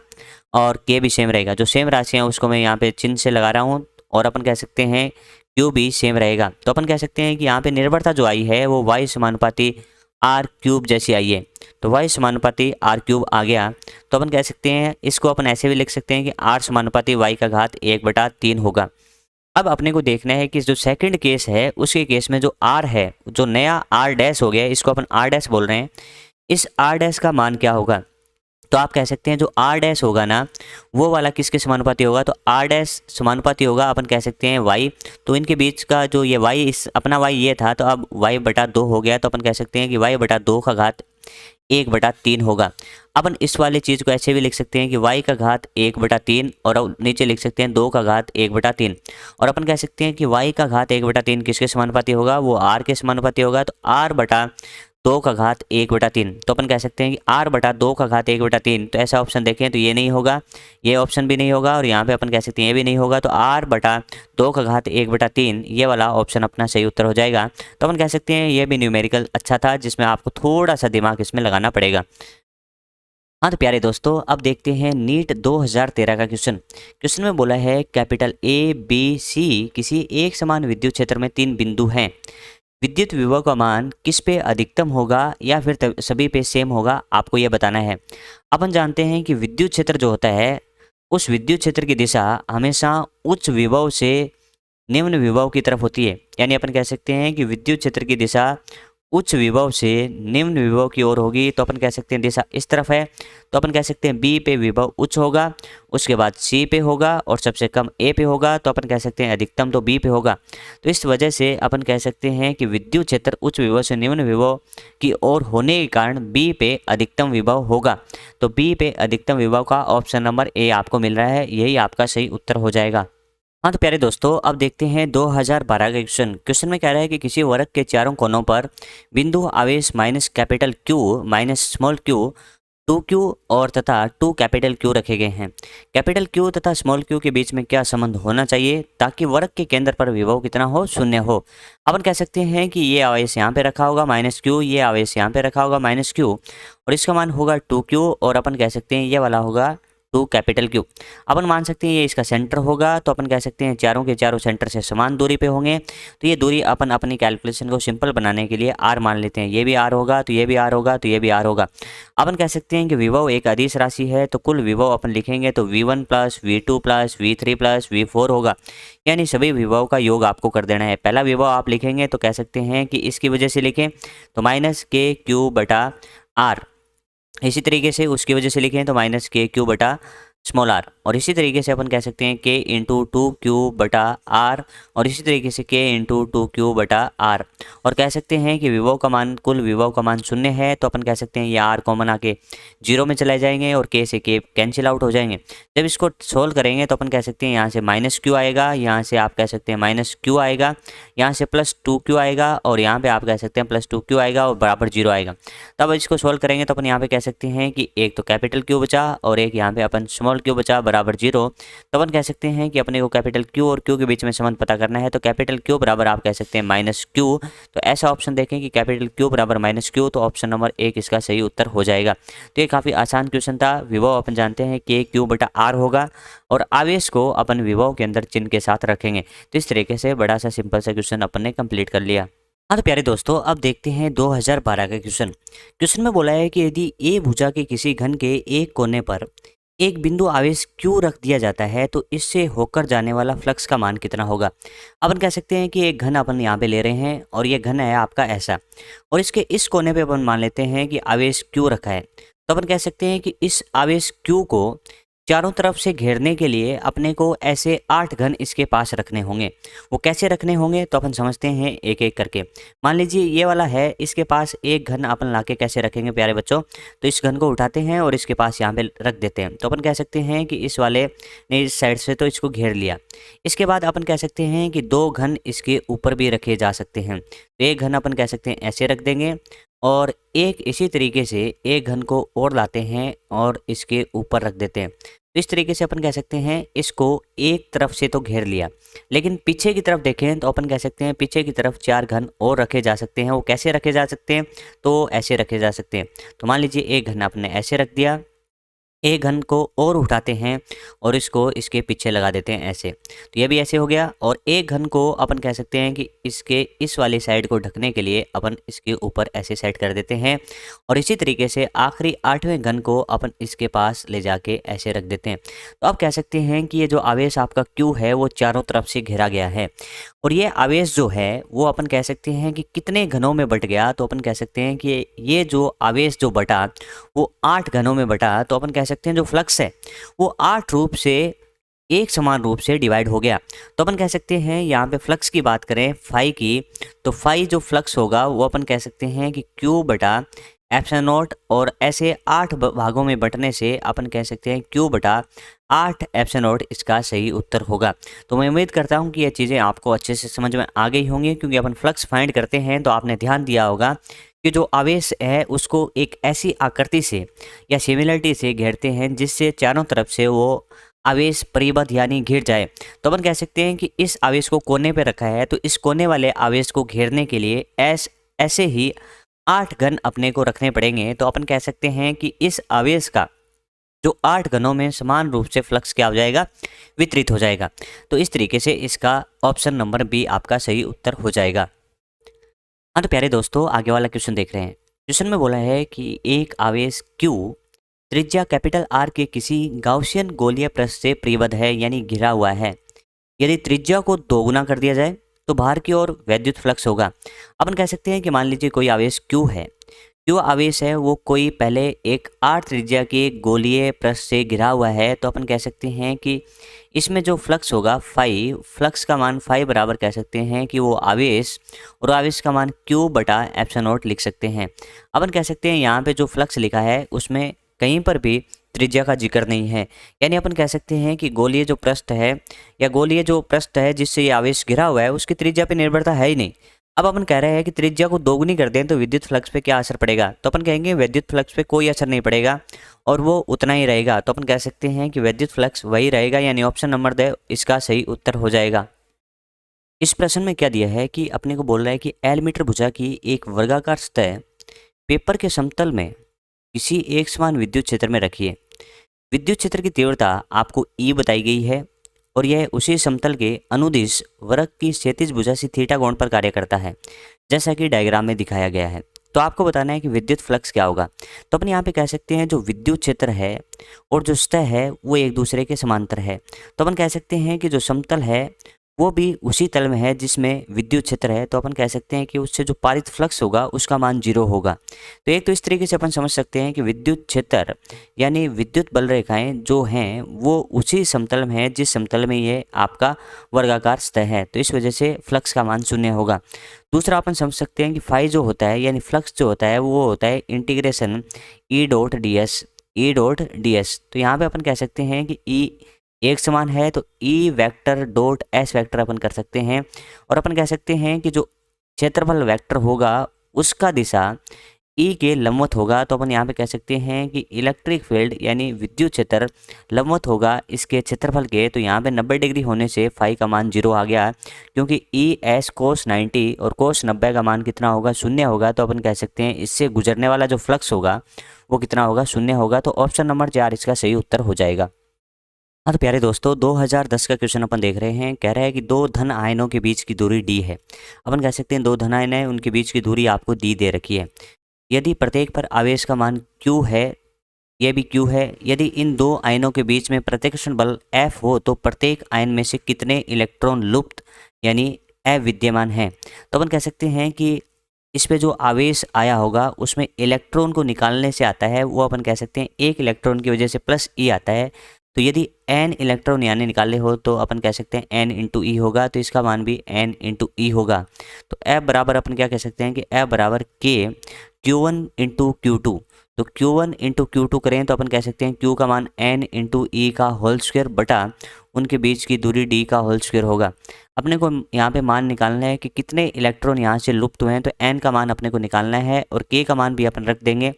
और k भी सेम रहेगा। जो सेम राशि है उसको मैं यहाँ पे चिन्ह से लगा रहा हूँ और अपन कह सकते हैं क्यू भी सेम रहेगा। तो अपन कह सकते हैं कि यहाँ पे निर्भरता जो आई है वो y समानुपाती आर क्यूब जैसी आई है, तो y समानुपाती आर क्यूब आ गया। तो अपन कह सकते हैं इसको अपन ऐसे भी लिख सकते हैं कि r समानुपाती y का घात 1/3 होगा। अब अपने को देखना है कि जो सेकंड केस है उसके केस में जो r है, जो नया r डैश हो गया है, इसको अपन r डैश बोल रहे हैं, इस r डैश का मान क्या होगा। तो आप कह सकते हैं जो r डैश होगा ना वो वाला किसके समानुपाती होगा, तो r डैश समानुपाती होगा अपन कह सकते हैं y। तो इनके बीच का जो ये y, इस अपना y ये था तो अब y/2 हो गया। तो अपन कह सकते हैं कि y/2 का घात 1/3 होगा। अपन इस वाले चीज़ को ऐसे भी लिख सकते हैं कि y का घात 1/3 और अब नीचे लिख सकते हैं 2 का घात 1/3 और अपन कह सकते हैं कि y का घात 1/3 किसके समानुपाती होगा, वो r के समानुपाती होगा। तो r/2 का घात 1/3, तो अपन कह सकते हैं कि r/2 का घात 1/3। तो ऐसा ऑप्शन देखें तो ये नहीं होगा, ये ऑप्शन भी नहीं होगा और यहाँ पे अपन कह सकते हैं ये भी नहीं होगा। तो r/2 का घात 1/3 ये वाला ऑप्शन अपना सही उत्तर हो जाएगा। तो अपन कह सकते हैं ये भी न्यूमेरिकल अच्छा था जिसमें आपको थोड़ा सा दिमाग इसमें लगाना पड़ेगा। हाँ तो प्यारे दोस्तों अब देखते हैं नीट 2013 का क्वेश्चन में बोला है कैपिटल ए बी सी किसी एक समान विद्युत क्षेत्र में 3 बिंदु हैं। विद्युत विभव का मान किस पे अधिकतम होगा या फिर सभी पे सेम होगा, आपको यह बताना है। अपन जानते हैं कि विद्युत क्षेत्र जो होता है उस विद्युत क्षेत्र की दिशा हमेशा उच्च विभव से निम्न विभव की तरफ होती है। यानी अपन कह सकते हैं कि विद्युत क्षेत्र की दिशा उच्च विभव से निम्न विभव की ओर होगी। तो अपन कह सकते हैं दिशा इस तरफ है, तो अपन कह सकते हैं बी पे विभव उच्च होगा, उसके बाद सी पे होगा और सबसे कम ए पे होगा। तो अपन कह सकते हैं अधिकतम तो बी पे होगा। तो इस वजह से अपन कह सकते हैं कि विद्युत क्षेत्र उच्च विभव से निम्न विभव की ओर होने के कारण बी पे अधिकतम विभव होगा। तो बी पे अधिकतम विभव का ऑप्शन नंबर ए आपको मिल रहा है, यही आपका सही उत्तर हो जाएगा। हाँ तो प्यारे दोस्तों अब देखते हैं 2012 का क्वेश्चन में कह रहा है कि किसी वर्ग के चारों कोनों पर बिंदु आवेश minus capital Q minus small Q 2q और तथा 2 कैपिटल क्यू रखे गए हैं। कैपिटल क्यू तथा स्मॉल क्यू के बीच में क्या संबंध होना चाहिए ताकि वर्ग के केंद्र पर विभव कितना हो, 0 हो। अपन कह सकते हैं कि ये आवेश यहाँ पे रखा होगा माइनस क्यू, ये आवेश यहाँ पे रखा होगा माइनस क्यू और इसका मान होगा 2q और अपन कह सकते हैं ये वाला होगा 2 कैपिटल क्यू। अपन मान सकते हैं ये इसका सेंटर होगा। तो अपन कह सकते हैं चारों के चारों सेंटर से समान दूरी पे होंगे। तो ये दूरी अपन अपनी कैलकुलेशन को सिंपल बनाने के लिए r मान लेते हैं। ये भी r होगा तो ये भी r होगा तो ये भी r होगा। अपन कह सकते हैं कि विभव एक अदिश राशि है तो कुल विभव अपन लिखेंगे तो v1 plus v2 plus v3 plus v4 होगा। यानी सभी विभव का योग आपको कर देना है। पहला विभव आप लिखेंगे तो कह सकते हैं कि इसकी वजह से लिखें तो माइनस के क्यू बटा आर, इसी तरीके से उसकी वजह से लिखें तो माइनस के क्यू बटा स्मॉल आर और इसी तरीके से अपन कह सकते हैं के इंटू 2q बटा आर और इसी तरीके से के इंटू 2q बटा आर और कह सकते हैं कि विभव का मान कुल विभव का मान 0 है। तो अपन कह सकते हैं ये आर कॉमन आके 0 में चले जाएंगे और के से के कैंसिल आउट हो जाएंगे। जब इसको सोल्व करेंगे तो अपन कह सकते हैं यहाँ से माइनस क्यू आएगा, यहाँ से आप कह सकते हैं माइनस क्यू आएगा, यहाँ से प्लस 2q आएगा और यहाँ पे आप कह सकते हैं प्लस 2q आएगा और बराबर 0 आएगा। तब इसको सोल्व करेंगे तो अपन यहाँ पे कह सकते हैं कि एक तो कैपिटल क्यू बचा और एक यहाँ पे अपन स्मॉल क्यू बचा बराबर 0। तो अपन कह सकते हैं कि अपने को कैपिटल क्यू और क्यू के बीच में संबंध पता करना है। तो कैपिटल क्यू बराबर आप कह सकते हैं माइनस क्यू। तो ऐसा ऑप्शन देखें कि कैपिटल क्यू बराबर माइनस क्यू, तो ऑप्शन नंबर 1 इसका सही उत्तर हो जाएगा। तो ये काफ़ी आसान क्वेश्चन था। विभव अपन जानते हैं कि क्यू बटा आर होगा और आवेश को अपन विभव के अंदर चिन्ह के साथ रखेंगे। तो इस तरीके से बड़ा सा सिंपल सा क्वेश्चन अपन ने कंप्लीट कर लिया। हाँ तो प्यारे दोस्तों अब देखते हैं 2012 का क्वेश्चन में बोला है कि यदि ए भुजा के किसी घन के एक कोने पर एक बिंदु आवेश क्यू रख दिया जाता है तो इससे होकर जाने वाला फ्लक्स का मान कितना होगा। अपन कह सकते हैं कि एक घन अपन यहाँ पे ले रहे हैं और ये घन है आपका ऐसा और इसके इस कोने पे अपन मान लेते हैं कि आवेश क्यू रखा है। तो अपन कह सकते हैं कि इस आवेश क्यू को चारों तरफ से घेरने के लिए अपने को ऐसे 8 घन इसके पास रखने होंगे। वो कैसे रखने होंगे तो अपन समझते हैं एक एक करके। मान लीजिए ये वाला है, इसके पास एक घन अपन लाके कैसे रखेंगे प्यारे बच्चों, तो इस घन को उठाते हैं और इसके पास यहाँ पे रख देते हैं। तो अपन कह सकते हैं कि इस वाले ने इस साइड से तो इसको घेर लिया। इसके बाद अपन कह सकते हैं कि 2 घन इसके ऊपर भी रखे जा सकते हैं। तो एक घन अपन कह सकते हैं ऐसे रख देंगे और एक इसी तरीके से एक घन को और लाते हैं और इसके ऊपर रख देते हैं। तो इस तरीके से अपन कह सकते हैं इसको एक तरफ से तो घेर लिया, लेकिन पीछे की तरफ देखें तो अपन कह सकते हैं पीछे की तरफ 4 घन और रखे जा सकते हैं। वो कैसे रखे जा सकते हैं, तो ऐसे रखे जा सकते हैं। तो मान लीजिए एक घन आपने ऐसे रख दिया, एक घन को और उठाते हैं और इसको इसके पीछे लगा देते हैं ऐसे, तो ये भी ऐसे हो गया। और एक घन को अपन कह सकते हैं कि इसके इस वाली साइड को ढकने के लिए अपन इसके ऊपर ऐसे सेट कर देते हैं और इसी तरीके से आखिरी 8वें घन को अपन इसके पास ले जाके ऐसे रख देते हैं। तो आप कह सकते हैं कि ये जो आवेश आपका Q है वो चारों तरफ से घिरा गया है और ये आवेश जो है वो अपन कह सकते हैं कि कितने घनों में बट गया, तो अपन कह सकते हैं कि ये जो आवेश जो बटा वो 8 घनों में बटा। तो अपन कह सकते हैं जो फ्लक्स है वो 8 रूप से एक समान रूप से डिवाइड हो गया। तो अपन कह सकते हैं यहाँ पे फ्लक्स की बात करें फाई की, तो फाई जो फ्लक्स होगा वो अपन कह सकते हैं कि Q बटा एप्सिलॉन नॉट, और ऐसे 8 भागों में बंटने से अपन कह सकते हैं Q बटा 8 एप्सिलॉन नॉट इसका सही उत्तर होगा। तो मैं उम्मीद करता हूँ कि ये चीज़ें आपको अच्छे से समझ में आ गई होंगी, क्योंकि अपन फ्लक्स फाइंड करते हैं तो आपने ध्यान दिया होगा कि जो आवेश है उसको एक ऐसी आकृति से या सिमिलरिटी से घेरते हैं जिससे चारों तरफ से वो आवेश परिबद्ध यानी घिर जाए। तो अपन कह सकते हैं कि इस आवेश को कोने पे रखा है, तो इस कोने वाले आवेश को घेरने के लिए ऐसे ही 8 घन अपने को रखने पड़ेंगे। तो अपन कह सकते हैं कि इस आवेश का जो 8 घनों में समान रूप से फ्लक्स क्या हो जाएगा, वितरित हो जाएगा। तो इस तरीके से इसका ऑप्शन नंबर बी आपका सही उत्तर हो जाएगा। हाँ तो प्यारे दोस्तों, आगे वाला क्वेश्चन देख रहे हैं। क्वेश्चन में बोला है कि एक आवेश Q त्रिज्या कैपिटल R के किसी गाउसियन गोलीय पृष्ठ से परिबद्ध है यानी घिरा हुआ है। यदि त्रिज्या को दोगुना कर दिया जाए तो बाहर की ओर वैद्युत फ्लक्स होगा। अपन कह सकते हैं कि मान लीजिए कोई आवेश Q है, Q आवेश है वो कोई पहले एक R त्रिज्या के गोलीय पृष्ठ से घिरा हुआ है। तो अपन कह सकते हैं कि इसमें जो फ्लक्स होगा फाई, फ्लक्स का मान फाई बराबर कह सकते हैं कि वो आवेश, और आवेश का मान Q बटा एप्सिलॉन नॉट लिख सकते हैं। अपन कह सकते हैं यहाँ पे जो फ्लक्स लिखा है उसमें कहीं पर भी त्रिज्या का जिक्र नहीं है, यानी अपन कह सकते हैं कि गोलीय जो पृष्ठ है या गोलीय जो पृष्ठ है जिससे ये आवेश घिरा हुआ है उसकी त्रिज्या पे निर्भरता है ही नहीं। अब अपन कह रहे हैं कि त्रिज्या को दोगुनी कर दें तो विद्युत फ्लक्स पे क्या असर पड़ेगा, तो अपन कहेंगे विद्युत फ्लक्स पे कोई असर नहीं पड़ेगा और वो उतना ही रहेगा। तो अपन कह सकते हैं कि विद्युत फ्लक्स वही रहेगा, यानी ऑप्शन नंबर द इसका सही उत्तर हो जाएगा। इस प्रश्न में क्या दिया है कि अपने को बोल रहा है कि एल मीटर भुजा की एक वर्गाकार सतह पेपर के समतल में किसी एक समान विद्युत क्षेत्र में रखिए। विद्युत क्षेत्र की तीव्रता आपको E बताई गई है और यह उसी समतल के अनुदिश वक्र की क्षैतिज भुजा से थीटा कोण पर कार्य करता है, जैसा कि डायग्राम में दिखाया गया है। तो आपको बताना है कि विद्युत फ्लक्स क्या होगा। तो अपन यहाँ पे कह सकते हैं जो विद्युत क्षेत्र है और जो सतह है वो एक दूसरे के समांतर है। तो अपन कह सकते हैं कि जो समतल है वो भी उसी तल में है जिसमें विद्युत क्षेत्र है। तो अपन कह सकते हैं कि उससे जो पारित फ्लक्स होगा उसका मान 0 होगा। तो एक तो इस तरीके से अपन समझ सकते हैं कि विद्युत क्षेत्र यानी विद्युत बल रेखाएं जो हैं वो उसी समतल में है जिस समतल में ये आपका वर्गाकार सतह है, तो इस वजह से फ्लक्स का मान 0 होगा। दूसरा अपन समझ सकते हैं कि फाई जो होता है यानी फ्लक्स जो होता है वो होता है integration E dot D S. तो यहाँ पे अपन कह सकते हैं कि E एक समान है तो E vector dot S vector अपन कर सकते हैं, और अपन कह सकते हैं कि जो क्षेत्रफल वेक्टर होगा उसका दिशा E के लंबवत होगा। तो अपन यहाँ पे कह सकते हैं कि इलेक्ट्रिक फील्ड यानी विद्युत क्षेत्र लंबवत होगा इसके क्षेत्रफल के। तो यहाँ पे 90 डिग्री होने से फाई का मान 0 आ गया, क्योंकि ES कोस 90 और कोस 90 का मान कितना होगा, 0 होगा। तो अपन कह सकते हैं इससे गुजरने वाला जो फ्लक्स होगा वो कितना होगा, 0 होगा। तो ऑप्शन नंबर 4 इसका सही उत्तर हो जाएगा। हाँ तो प्यारे दोस्तों, 2010 का क्वेश्चन अपन देख रहे हैं। कह रहा है कि 2 धन आयनों के बीच की दूरी d है। अपन कह सकते हैं 2 धन आयन है उनके बीच की दूरी आपको d दे रखी है। यदि प्रत्येक पर आवेश का मान q है, यह भी q है। यदि इन 2 आयनों के बीच में प्रतिकर्षण बल F हो तो प्रत्येक आयन में से कितने इलेक्ट्रॉन लुप्त यानी अविद्यमान हैं। तो अपन कह सकते हैं कि इस पे जो आवेश आया होगा उसमें इलेक्ट्रॉन को निकालने से आता है वो अपन कह सकते हैं एक इलेक्ट्रॉन की वजह से प्लस E आता है, तो यदि n इलेक्ट्रॉन यानी निकालने हो तो अपन कह सकते हैं n इंटू ई होगा, तो इसका मान भी n इंटू ई होगा। तो F बराबर अपन क्या कह सकते हैं कि F बराबर K Q1 इंटू Q2। तो Q1 इंटू Q2 करें तो अपन कह सकते हैं Q का मान n इंटू ई का होल स्क्वायर बटा उनके बीच की दूरी d का होल स्क्वायर होगा। अपने को यहाँ पे मान निकालना है कि कितने इलेक्ट्रॉन यहाँ से लुप्त हुए हैं, तो n का मान अपने को निकालना है और k का मान भी अपन रख देंगे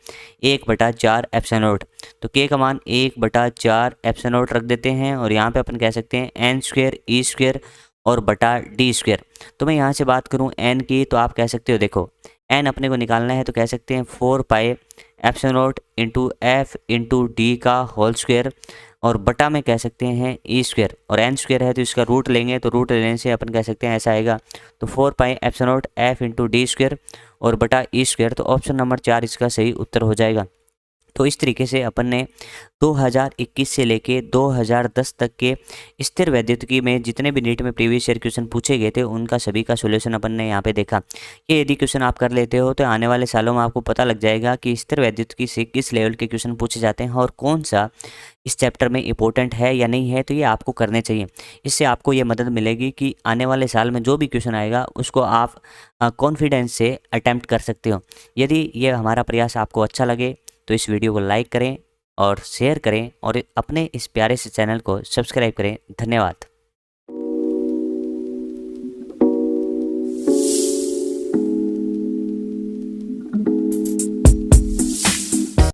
1/4 एप्सिलॉन नॉट। तो k का मान 1/4 एप्सिलॉन नॉट रख देते हैं और यहाँ पे अपन कह सकते हैं n स्क्वायर ई स्क्वायर और बटा डी स्क्वायर। तो मैं यहाँ से बात करूँ n की, तो आप कह सकते हो देखो n अपने को निकालना है तो कह सकते हैं 4 pi epsilon not into F into D का होल स्क्वायर और बटा में कह सकते हैं ई स्क्वायर, और एन स्क्वायर है तो इसका रूट लेंगे, तो रूट लेने से अपन कह सकते हैं ऐसा आएगा। तो 4 pi epsilon not F into D square और बटा ई स्क्वायर। तो ऑप्शन नंबर 4 इसका सही उत्तर हो जाएगा। तो इस तरीके से अपन ने 2021 से लेके 2010 तक के स्थिर वैद्युतिकी में जितने भी नीट में प्रीवियस ईयर क्वेश्चन पूछे गए थे उनका सभी का सॉल्यूशन अपन ने यहाँ पे देखा। ये यदि क्वेश्चन आप कर लेते हो तो आने वाले सालों में आपको पता लग जाएगा कि स्थिर वैद्युतिकी से किस लेवल के क्वेश्चन पूछे जाते हैं और कौन सा इस चैप्टर में इंपॉर्टेंट है या नहीं है, तो ये आपको करने चाहिए। इससे आपको ये मदद मिलेगी कि आने वाले साल में जो भी क्वेश्चन आएगा उसको आप कॉन्फिडेंस से अटैम्प्ट कर सकते हो। यदि ये हमारा प्रयास आपको अच्छा लगे तो इस वीडियो को लाइक करें और शेयर करें और अपने इस प्यारे से चैनल को सब्सक्राइब करें। धन्यवाद।